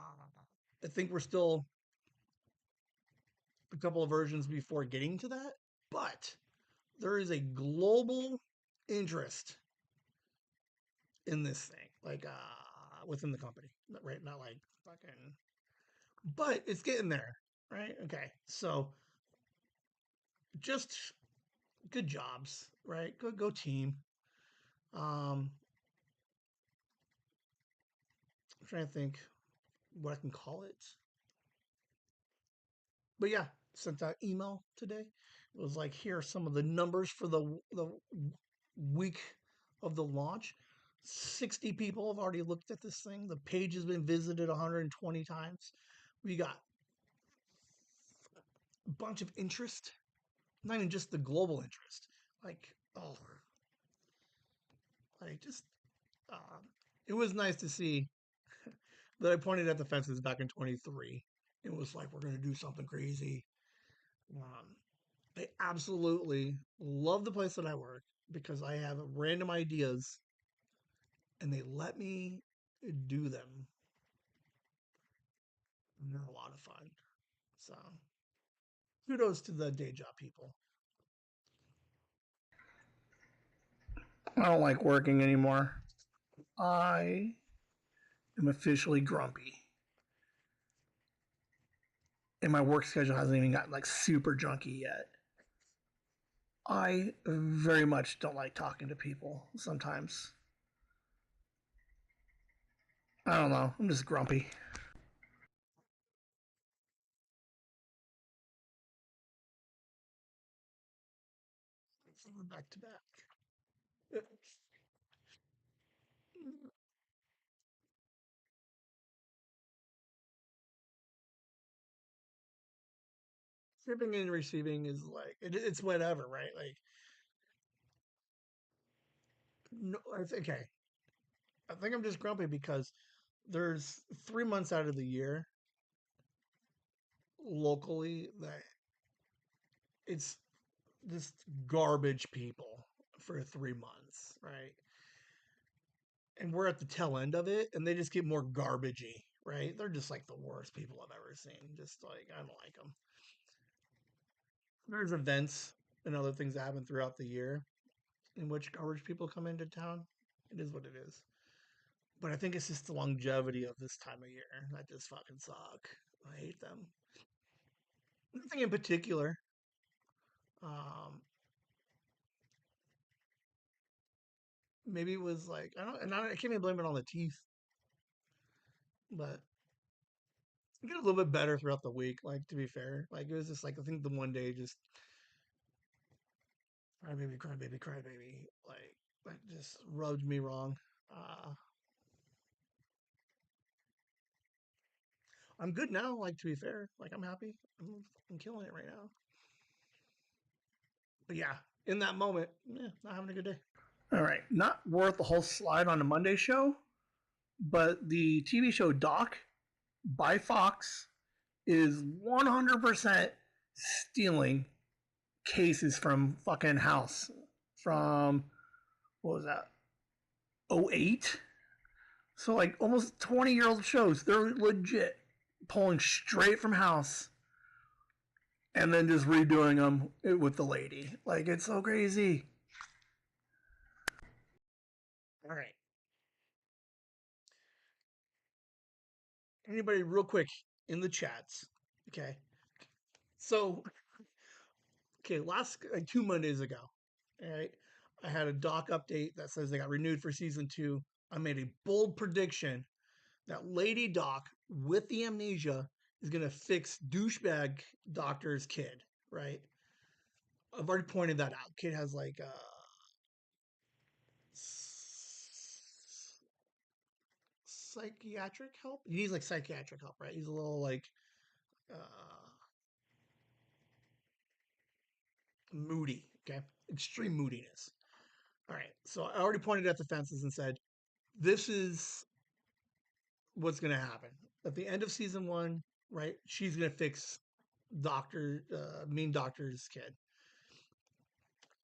I think we're still a couple of versions before getting to that, but there is a global interest in this thing, like within the company, right? Not like fucking, but it's getting there, right? Okay, so just good jobs, right? Go team. Um, I'm trying to think what I can call it, but yeah, sent that email today. It was like, here are some of the numbers for the week of the launch. 60 people have already looked at this thing. The page has been visited 120 times. We got a bunch of interest, not even just the global interest. Like, oh, like just, um, it was nice to see that I pointed at the fences back in 23. It was like, we're going to do something crazy. Um, I absolutely love the place that I work because I have random ideas and they let me do them. And they're a lot of fun. So kudos to the day job people. I don't like working anymore. I am officially grumpy. And my work schedule hasn't even gotten like super junky yet. I very much don't like talking to people sometimes. I don't know. I'm just grumpy. Back to back. Shipping and receiving is like it's whatever, right? Like, no, okay. I think I'm just grumpy because there's 3 months out of the year locally that it's just garbage people for 3 months, right? And we're at the tail end of it, and they just get more garbagey, right? They're just like the worst people I've ever seen. Just like, I don't like them. There's events and other things that happen throughout the year in which garbage people come into town. It is what it is. But I think it's just the longevity of this time of year that just fucking suck. I hate them. Nothing in particular. Um, maybe it was like I don't, and I can't even blame it on the teeth, but it get a little bit better throughout the week. Like, to be fair, like it was just like I think the one day just cry baby, cry baby, cry baby, like just rubbed me wrong. Uh, I'm good now. Like, to be fair, like I'm happy. I'm killing it right now. But yeah, in that moment, yeah, not having a good day. All right, not worth the whole slide on the Monday show, but the TV show Doc by Fox is 100% stealing cases from fucking House from what was that? '08. So like almost 20-year-old shows, they're legit pulling straight from House and then just redoing them with the lady. Like it's so crazy. All right. Anybody real quick in the chats. Okay. So, okay, last like 2 Mondays ago, all right, I had a doc update that says they got renewed for season 2. I made a bold prediction that Lady Doc with the amnesia is gonna fix douchebag doctor's kid, right? I've already pointed that out. Kid has like psychiatric help. He needs like psychiatric help, right? He's a little like uh, moody. Okay, extreme moodiness. All right, so I already pointed at the fences and said this is what's going to happen at the end of season 1. Right, she's going to fix mean doctor's kid.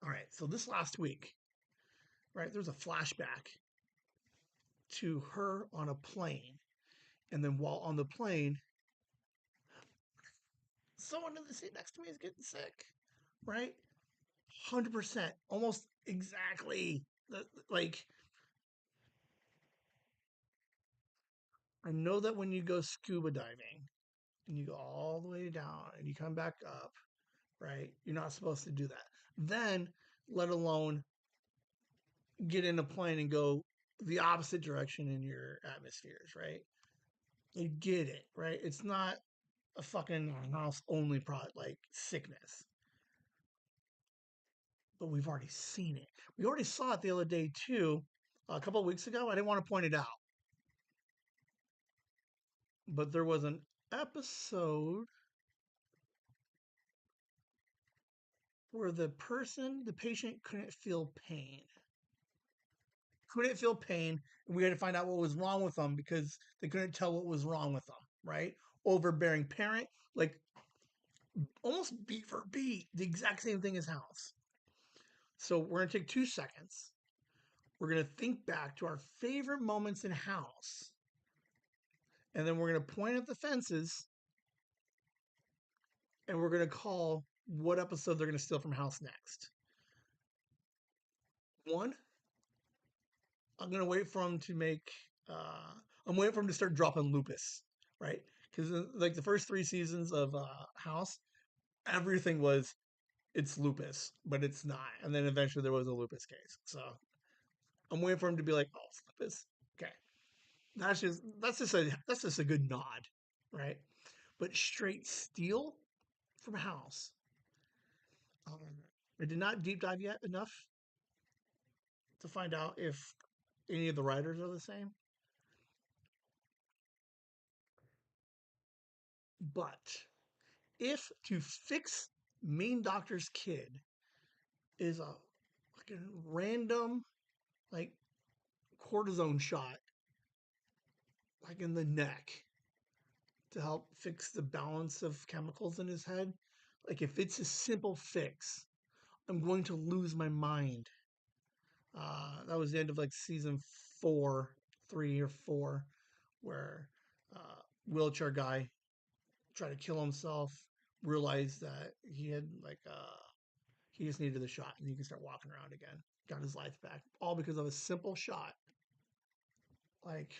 All right, so this last week, right, there's a flashback to her on a plane, and then while on the plane, someone in the seat next to me is getting sick, right? 100%, almost exactly. Like, I know that when you go scuba diving and you go all the way down and you come back up, right? You're not supposed to do that. Then, let alone get in a plane and go the opposite direction in your atmospheres, right? You get it, right? It's not a fucking house only product like sickness. But we've already seen it. We already saw it the other day too, a couple of weeks ago. I didn't want to point it out, but there was an episode where the patient couldn't feel pain. Couldn't feel pain, and we had to find out what was wrong with them because they couldn't tell what was wrong with them, right? Overbearing parent, like almost beat for beat, the exact same thing as House. So we're going to take 2 seconds. We're going to think back to our favorite moments in House. And then we're going to point at the fences. And we're going to call what episode they're going to steal from House next. One, I'm going to wait for them to make... I'm waiting for them to start dropping Lupus, right? Because like the first 3 seasons of House, everything was, it's Lupus, but it's not. And then eventually there was a Lupus case. So I'm waiting for him to be like, oh, it's Lupus. Okay. That's just a good nod, right? But straight steal from House. I did not deep dive yet enough to find out if any of the writers are the same. But if to fix main doctor's kid is a fucking random like cortisone shot like in the neck to help fix the balance of chemicals in his head, like if it's a simple fix, I'm going to lose my mind. That was the end of like season 3 or 4, where wheelchair guy tried to kill himself, realized that he had like he just needed the shot and he can start walking around again. Got his life back, all because of a simple shot. Like,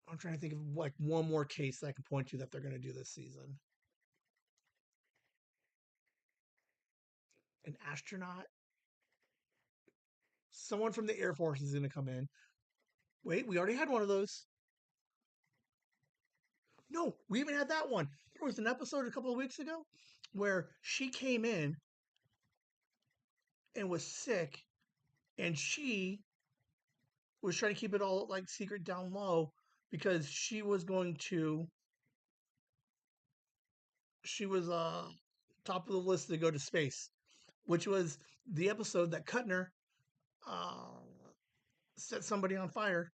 I'm trying to think of like one more case that I can point to that they're going to do this season. An astronaut, someone from the Air Force is going to come in. Wait, we already had one of those. No, we even had that one. There was an episode a couple of weeks ago where she came in and was sick, and she was trying to keep it all like secret down low because she was top of the list to go to space, which was the episode that Kuttner uh, set somebody on fire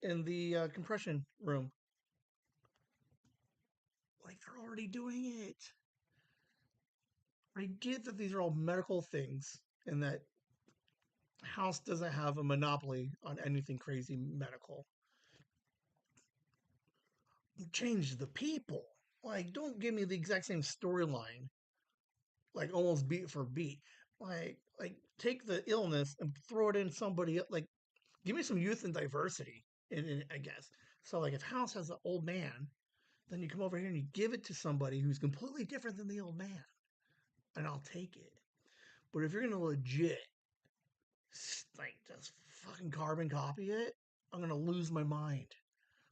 in the compression room. Like, they're already doing it. I get that these are all medical things and that House doesn't have a monopoly on anything crazy medical. Change the people. Like, don't give me the exact same storyline, like almost beat for beat. Like take the illness and throw it in somebody. Like, give me some youth and diversity. I guess so. Like, if House has an old man, then you come over here and you give it to somebody who's completely different than the old man, and I'll take it. But if you're gonna legit like just fucking carbon copy it, I'm gonna lose my mind.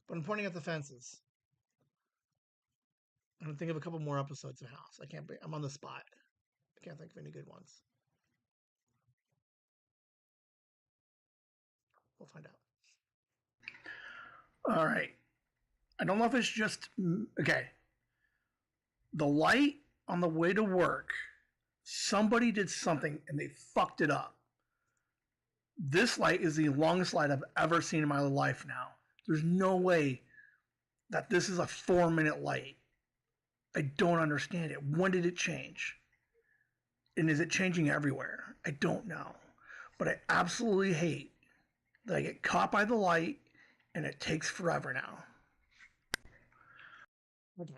But I'm pointing at the fences. I'm gonna think of a couple more episodes of House. I'm on the spot. I can't think of any good ones. We'll find out. All right. I don't know if it's just okay. The light on the way to work, somebody did something and they fucked it up. This light is the longest light I've ever seen in my life now. There's no way that this is a 4-minute light. I don't understand it. When did it change? And is it changing everywhere? I don't know. But I absolutely hate that I get caught by the light and it takes forever now. Okay.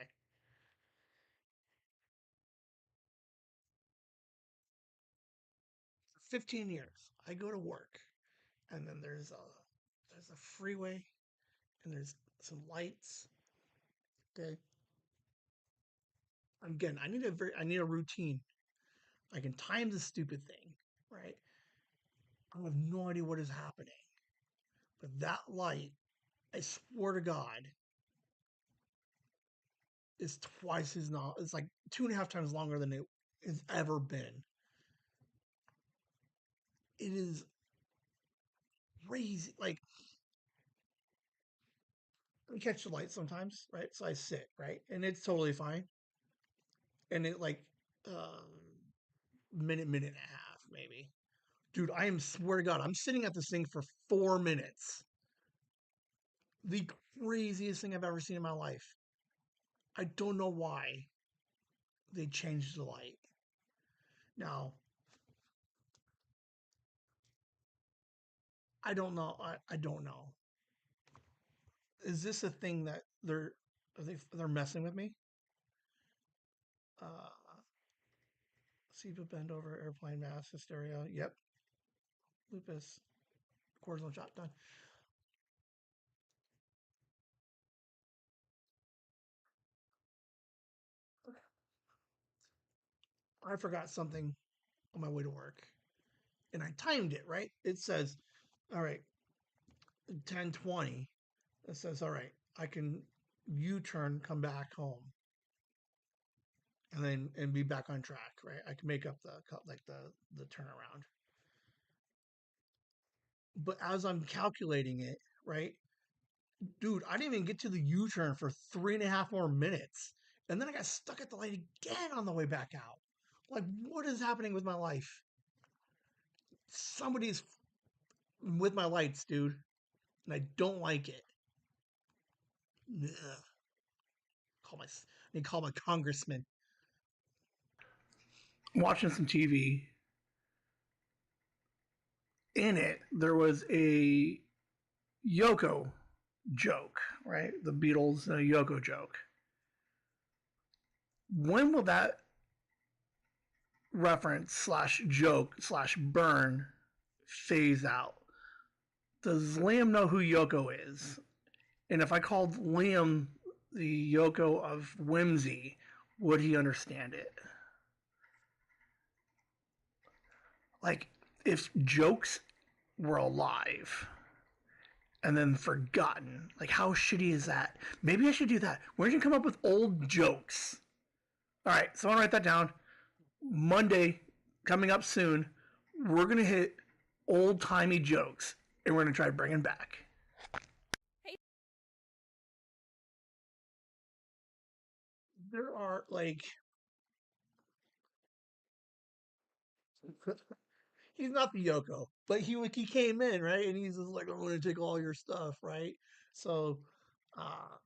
15 years. I go to work and then there's a freeway and there's some lights. Okay. Again, I need a routine. I can time the stupid thing, right? I have no idea what is happening. But that light, I swear to God, is twice as long. It's like 2.5 times longer than it has ever been. It is crazy. Like I catch the light sometimes, right? So I sit, right, and it's totally fine. And it like minute and a half maybe. Dude, I am swear to God, I'm sitting at this thing for 4 minutes. The craziest thing I've ever seen in my life. I don't know why they changed the light. Now, I don't know. I don't know. Is this a thing that they're messing with me? Uh, Seat bend over airplane mass hysteria. Yep. Lupus. Cortisone shot done. I forgot something on my way to work, and I timed it right. It says, "All right, 10:20." It says, "All right, I can U-turn, come back home, and be back on track." Right? I can make up the turnaround. But as I'm calculating it, right, dude, I didn't even get to the U-turn for 3.5 more minutes, and then I got stuck at the light again on the way back out. Like, what is happening with my life? Somebody's with my lights, dude, and I don't like it. Ugh. Call my, I need to call my congressman. Watching some TV. In it, there was a Yoko joke, right? The Beatles Yoko joke. When will that reference slash joke slash burn phase out? Does Liam know who Yoko is? And if I called Liam the Yoko of Whimsy, would he understand it? Like, if jokes were alive and then forgotten, like, how shitty is that? Maybe I should do that. Where did you come up with old jokes? All right, someone write that down. Monday, coming up soon, we're going to hit old timey jokes and we're going to try bringing back. There are like he's not the Yoko, but he came in right, and he's just like, "I'm going to take all your stuff," right? So, uh,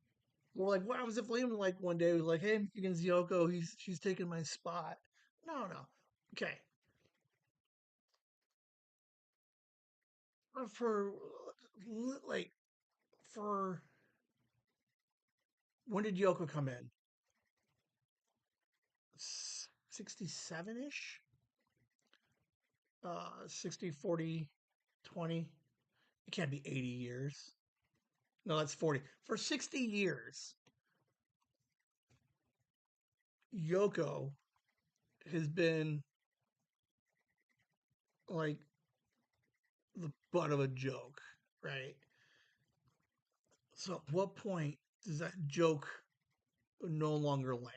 we're like, "What happens if Liam like one day was like, hey, Megan's Yoko, she's taking my spot?" No, no, okay. For like for when did Yoko come in? 67 ish, 60, 40, 20. It can't be 80 years. No, that's 40. For 60 years, Yoko has been like the butt of a joke, right? So, at what point does that joke no longer land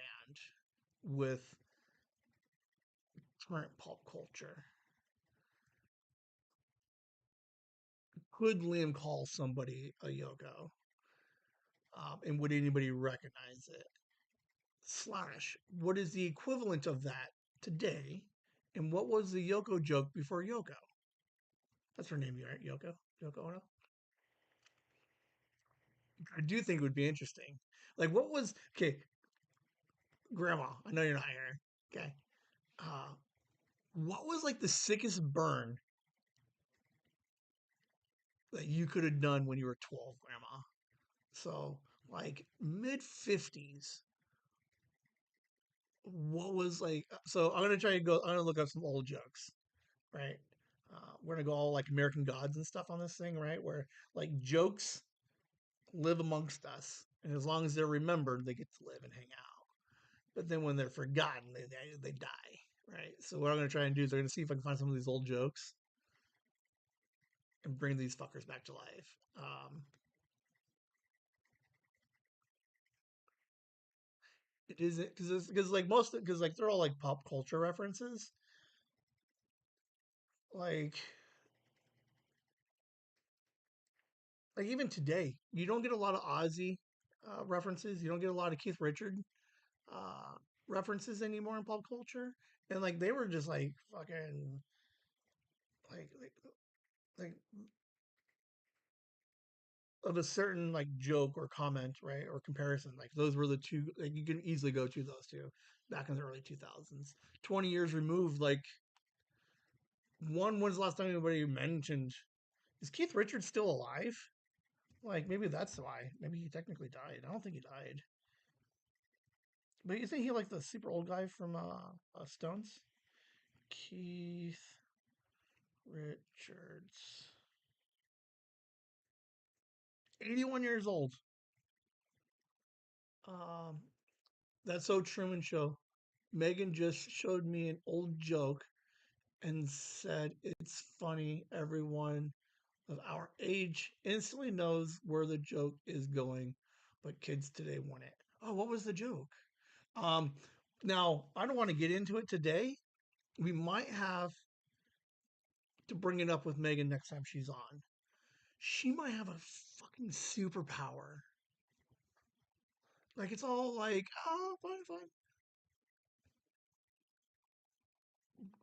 with current pop culture? Could Liam call somebody a Yoko? And would anybody recognize it? Slash, what is the equivalent of that today? And what was the Yoko joke before Yoko? That's her name, right? Yoko? Yoko Ono? I do think it would be interesting. Like, what was okay, Grandma? I know you're not here. Okay, uh, what was like the sickest burn that you could have done when you were 12, Grandma? So, like mid 50s. What was like? So I'm gonna try to go. I'm gonna look up some old jokes, right? We're gonna go all like American Gods and stuff on this thing, right? Where like jokes live amongst us, and as long as they're remembered, they get to live and hang out. But then when they're forgotten, they die, right? So what I'm gonna try and do is I'm gonna see if I can find some of these old jokes and bring these fuckers back to life. It isn't because like most because like they're all like pop culture references. Like like even today, you don't get a lot of Ozzy references. You don't get a lot of Keith Richard uh, references anymore in pop culture. And like they were just like fucking like like like of a certain like joke or comment, right, or comparison. Like those were the two. Like you can easily go to those two back in the early 2000s. 20 years removed. Like one. When's the last time anybody mentioned? Is Keith Richards still alive? Like maybe that's why. Maybe he technically died. I don't think he died. But you think he like the super old guy from Stones? Keith Richards, 81 years old. Um, that's so Truman Show. Megan just showed me an old joke and said it's funny. Everyone of our age instantly knows where the joke is going, but kids today want it. Oh, what was the joke? Um, Now I don't want to get into it today. We might have to bring it up with Megan next time she's on. She might have a fucking superpower. Like it's all like, oh, fine, fine.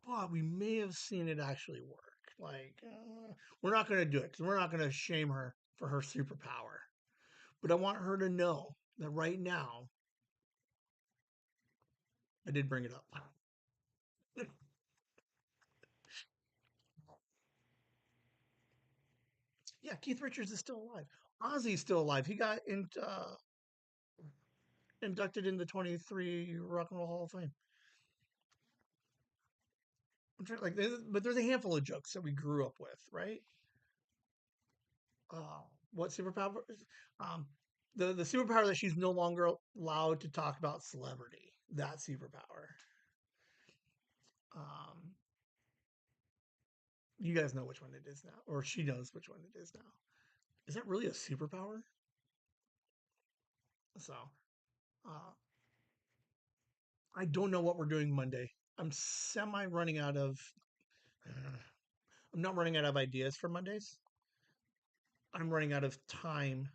But we may have seen it actually work. Like, we're not going to do it because we're not going to shame her for her superpower. But I want her to know that right now, I did bring it up. Yeah, Keith Richards is still alive. Ozzy's still alive. He got inducted in the 23 Rock and Roll Hall of Fame. I'm trying, like, but there's a handful of jokes that we grew up with, right? What superpower? Um, the superpower that she's no longer allowed to talk about celebrity. That superpower. Um, you guys know which one it is now, or she knows which one it is now. Is that really a superpower? So, uh, I don't know what we're doing Monday. I'm semi running out of. I'm not running out of ideas for Mondays. I'm running out of time.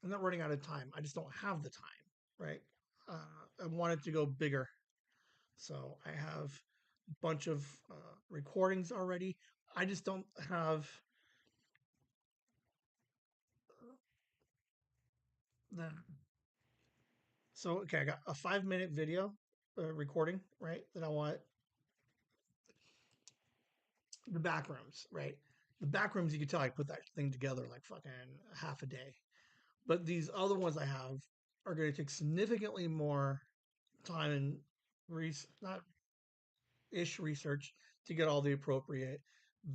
I'm not running out of time. I just don't have the time, right? I wanted to go bigger. So I have a bunch of recordings already. I just don't have the. So, okay, I got a 5 minute video recording, right? That I want the back rooms, right? The back rooms, you can tell I put that thing together like fucking half a day. But these other ones I have are going to take significantly more time and not ish research to get all the appropriate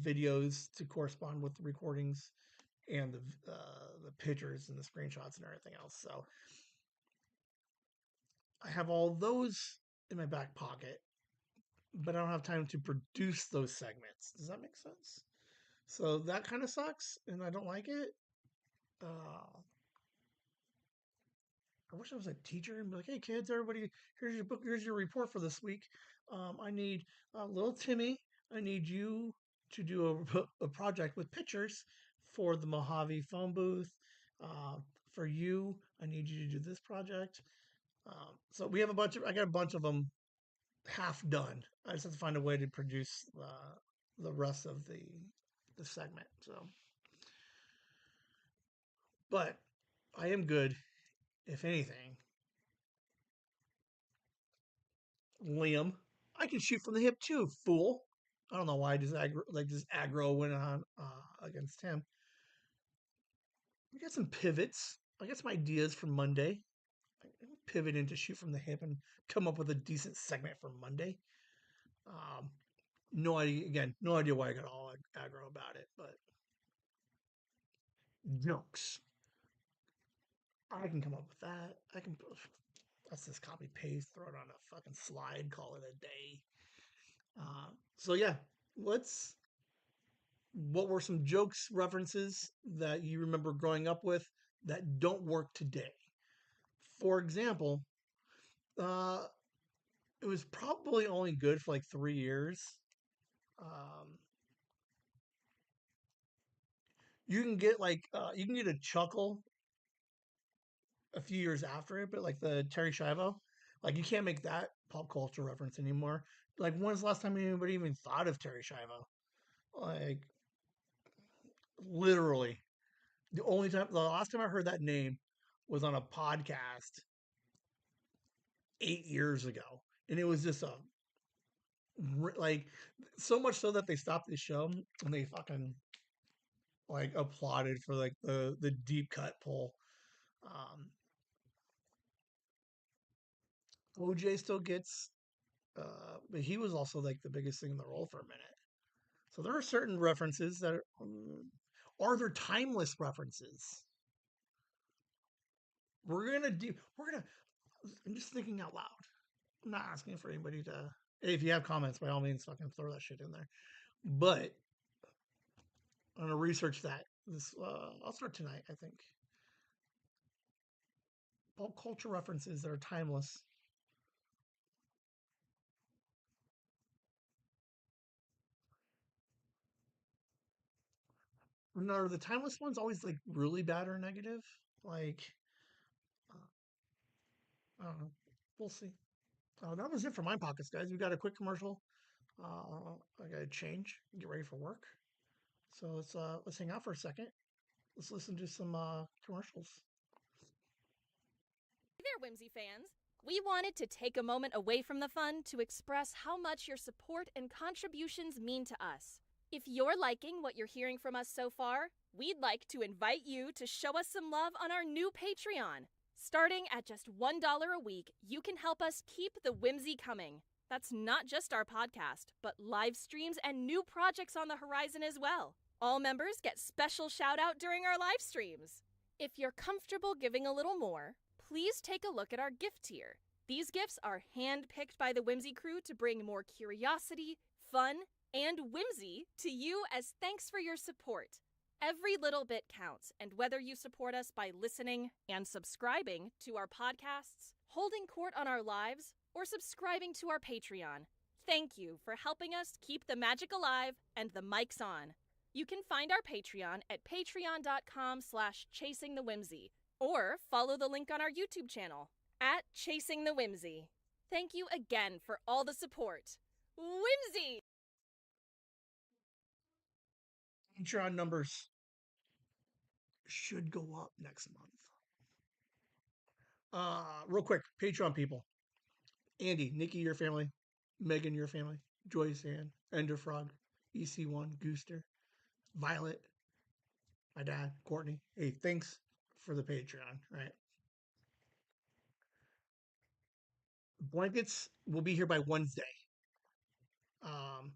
videos to correspond with the recordings and the pictures and the screenshots and everything else. So I have all those in my back pocket, but I don't have time to produce those segments. Does that make sense? So that kind of sucks, and I don't like it. I wish I was a teacher and be like, "Hey, kids, everybody, here's your book. Here's your report for this week. I need little Timmy. I need you to do a project with pictures for the Mojave phone booth. For you, I need you to do this project." So we have a bunch of. I got a bunch of them half done. I just have to find a way to produce the rest of the the segment. So, but I am good, if anything. Liam, I can shoot from the hip too, fool. I don't know why this aggro went on against him. We got some pivots. I got some ideas for Monday. Pivot into shoot from the hip and come up with a decent segment for Monday. No idea. Again, no idea why I got all aggro about it, but jokes. I can come up with that. That's just copy paste, throw it on a fucking slide, call it a day. So yeah, let's. What were some jokes references that you remember growing up with that don't work today? For example, uh, it was probably only good for like 3 years. Um, you can get a chuckle a few years after it, but like the Terry Schiavo, like you can't make that pop culture reference anymore. Like when's the last time anybody even thought of Terry Schiavo? Like literally, the last time I heard that name was on a podcast 8 years ago, and it was just a like so much so that they stopped the show and they fucking like applauded for like the deep cut pull. Um, OJ still gets, but he was also like the biggest thing in the role for a minute. So there are certain references that are there timeless references. We're gonna. I'm just thinking out loud. I'm not asking for anybody to. If you have comments, by all means, fucking throw that shit in there. But I'm gonna research that. I'll start tonight. I think pop culture references that are timeless. No, are the timeless ones always like really bad or negative? Like, I don't know. We'll see. That was it for my pockets, guys. We got a quick commercial. I got to change, get ready for work. So let's hang out for a second. Let's listen to some commercials. Hey there, Whimsy fans. We wanted to take a moment away from the fun to express how much your support and contributions mean to us. If you're liking what you're hearing from us so far, we'd like to invite you to show us some love on our new Patreon. Starting at just $1 a week, you can help us keep the whimsy coming. That's not just our podcast, but live streams and new projects on the horizon as well. All members get special shout out during our live streams. If you're comfortable giving a little more, please take a look at our gift tier. These gifts are hand-picked by the Whimsy crew to bring more curiosity, fun, and whimsy to you as thanks for your support. Every little bit counts, and whether you support us by listening and subscribing to our podcasts, holding court on our lives, or subscribing to our Patreon, thank you for helping us keep the magic alive and the mics on. You can find our Patreon at patreon.com/chasingthewhimsy, or follow the link on our YouTube channel at Chasing the Whimsy. Thank you again for all the support. Whimsy! Patreon numbers should go up next month. Real quick, Patreon people. Andy, Nikki, your family. Megan, your family. Joyce Ann, Enderfrog, EC1, Gooster, Violet, my dad, Courtney. Hey, thanks for the Patreon, right? Blankets will be here by Wednesday. Um,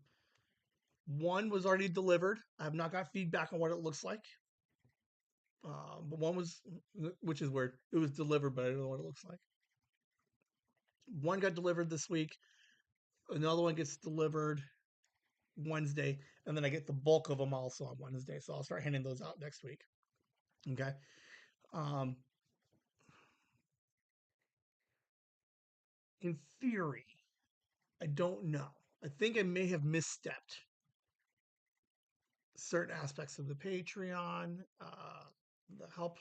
one was already delivered. I have not got feedback on what it looks like. But one was, which is weird. It was delivered, but I don't know what it looks like. One got delivered this week. Another one gets delivered Wednesday, and then I get the bulk of them also on Wednesday. So I'll start handing those out next week. Okay. In theory, I don't know. I think I may have misstepped certain aspects of the Patreon, the help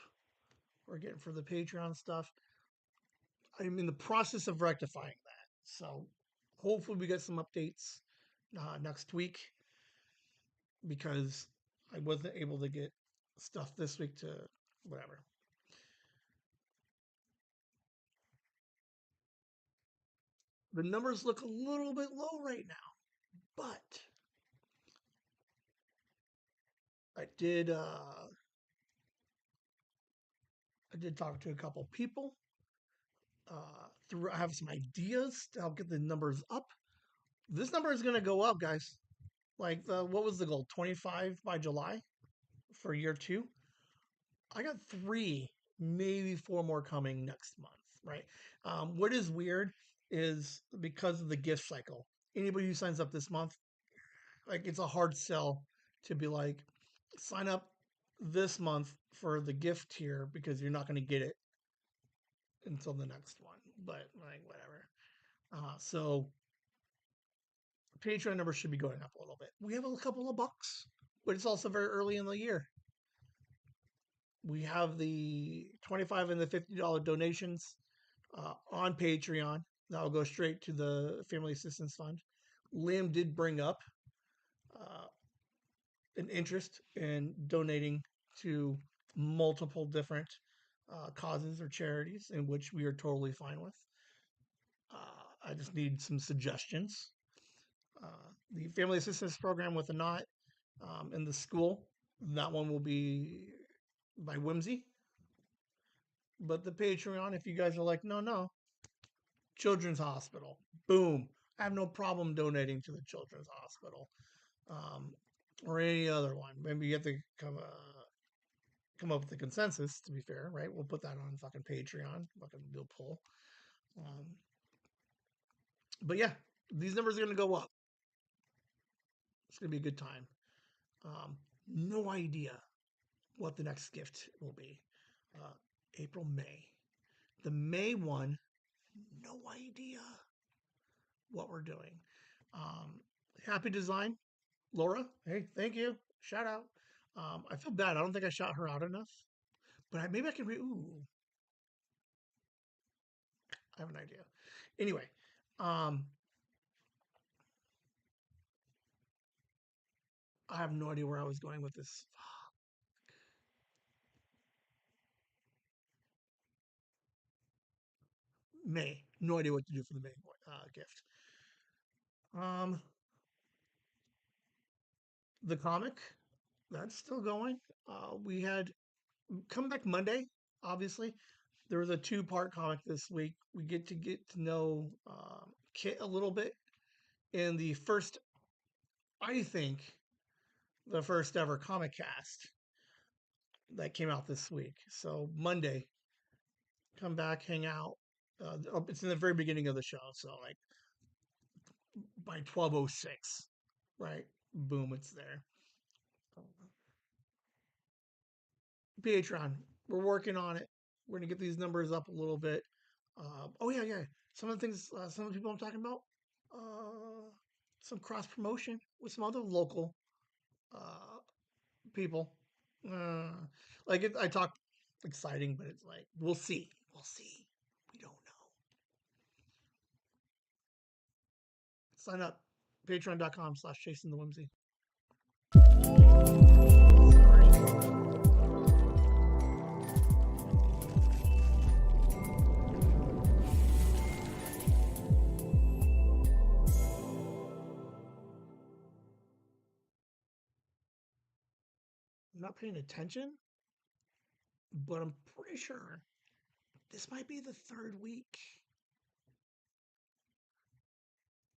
we're getting for the Patreon stuff. I'm in the process of rectifying that. So hopefully we get some updates next week, because I wasn't able to get stuff this week to whatever. The numbers look a little bit low right now, but I did talk to a couple people. I have some ideas to help get the numbers up. This number is going to go up, guys. Like, what was the goal? 25 by July for year 2. I got 3, maybe 4 more coming next month, right? What is weird is because of the gift cycle. Anybody who signs up this month, like, it's a hard sell to be like, sign up this month for the gift tier because you're not going to get it until the next one. But, like, whatever. So Patreon numbers should be going up a little bit. We have a couple of bucks, but it's also very early in the year. We have the $25 and the $50 donations on Patreon. That will go straight to the Family Assistance Fund. Liam did bring up an interest in donating to multiple different causes or charities, in which we are totally fine with. I just need some suggestions. The Family Assistance Program with a knot in the school, that one will be by Whimsy. But the Patreon, if you guys are like, no, Children's Hospital, boom. I have no problem donating to the Children's Hospital, or any other one. Maybe you have to come up with a consensus. To be fair, right? We'll put that on fucking Patreon. Fucking do a poll. But yeah, these numbers are gonna go up. It's gonna be a good time. No idea what the next gift will be. April, May. The May one, no idea what we're doing. Happy Design, Laura. Hey, thank you. Shout out. I feel bad. I don't think I shot her out enough, but maybe I can ooh. I have an idea. Anyway, I have no idea where I was going with this. May. No idea what to do for the May gift. The comic, that's still going. We had come back Monday, obviously. There was a 2-part comic this week. We get to know Kit a little bit in the first, I think, the first ever comic cast that came out this week. So Monday, come back, hang out. It's in the very beginning of the show, so like by 12:06, right? Boom, it's there. Patreon, we're working on it. We're gonna get these numbers up a little bit. Oh yeah. Some of the things, some of the people I'm talking about, some cross promotion with some other local people. I talk exciting, but it's like we'll see. We don't know. Sign up, patreon.com/chasingthewhimsy. I'm not paying attention, but I'm pretty sure this might be the 3rd week.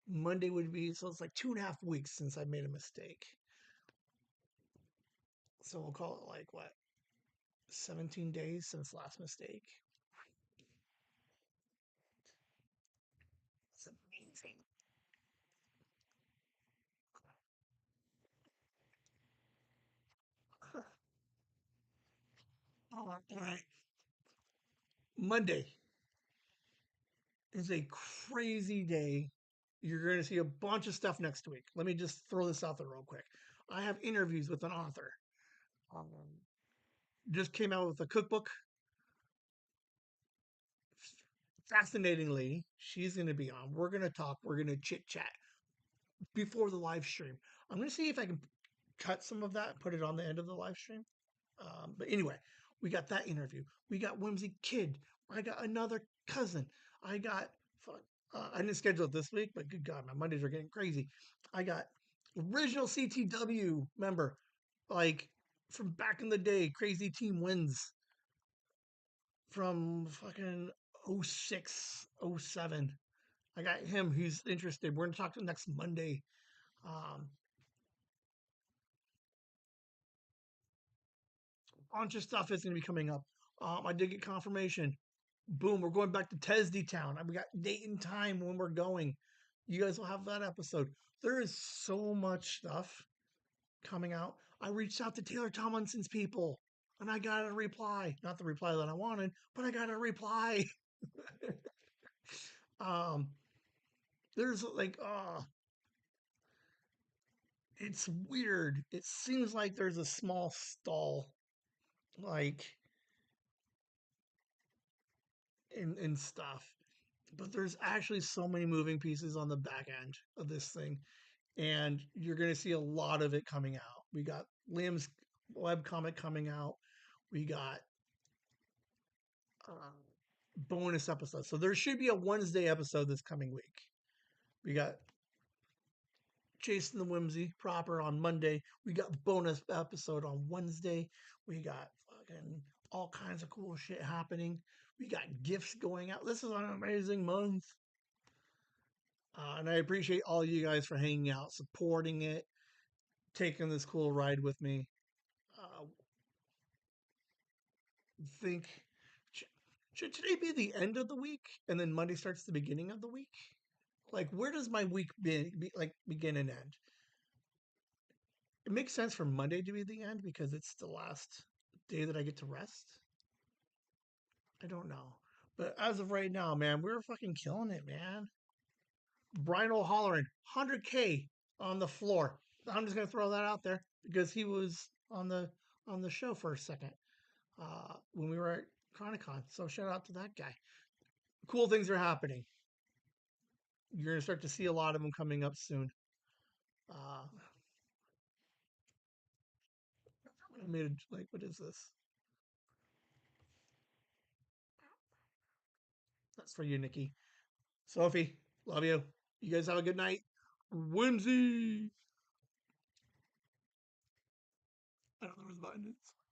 Monday would be, so it's like 2.5 weeks since I made a mistake. So we'll call it like what? 17 days since last mistake. It's amazing. All right. Monday is a crazy day. You're going to see a bunch of stuff next week. Let me just throw this out there real quick. I have interviews with an author. Just came out with a cookbook. Fascinating lady. She's going to be on. We're going to talk. We're going to chit chat before the live stream. I'm going to see if I can cut some of that and put it on the end of the live stream. But anyway, we got that interview. We got Whimsy Kid. I got another cousin. I got I didn't schedule it this week, but good God, my Mondays are getting crazy. I got original CTW member, like from back in the day, Crazy Team Wins from fucking '06, '07. I got him. He's interested. We're gonna talk to him next Monday. Um, bunch of stuff is gonna be coming up. I did get confirmation. Boom, we're going back to Tesdy Town. We got date and time when we're going. You guys will have that episode. There is so much stuff coming out. I reached out to Taylor Tomlinson's people and I got a reply. Not the reply that I wanted, but I got a reply. um, there's like, it's weird. It seems like there's a small stall, like in stuff, but there's actually so many moving pieces on the back end of this thing, and you're going to see a lot of it coming out. We got Liam's webcomic coming out. We got uh, bonus episodes. So there should be a Wednesday episode this coming week. We got Chasing the Whimsy proper on Monday. We got bonus episode on Wednesday. We got fucking all kinds of cool shit happening. We got gifts going out. This is an amazing month. And I appreciate all you guys for hanging out, supporting it, taking this cool ride with me. Uh, think should today be the end of the week and then Monday starts the beginning of the week? Like, where does my week like begin and end? It makes sense for Monday to be the end because it's the last day that I get to rest. I don't know. But as of right now, man, we're fucking killing it, man. Brian O'Halloran, 100K on the floor. I'm just gonna throw that out there because he was on the show for a second when we were at Chronicon. So shout out to that guy. Cool things are happening. You're gonna start to see a lot of them coming up soon. Uh, I made a, like, what is this? That's for you, Nikki. Sophie, love you. You guys have a good night. Whimsy. I don't know where the button is.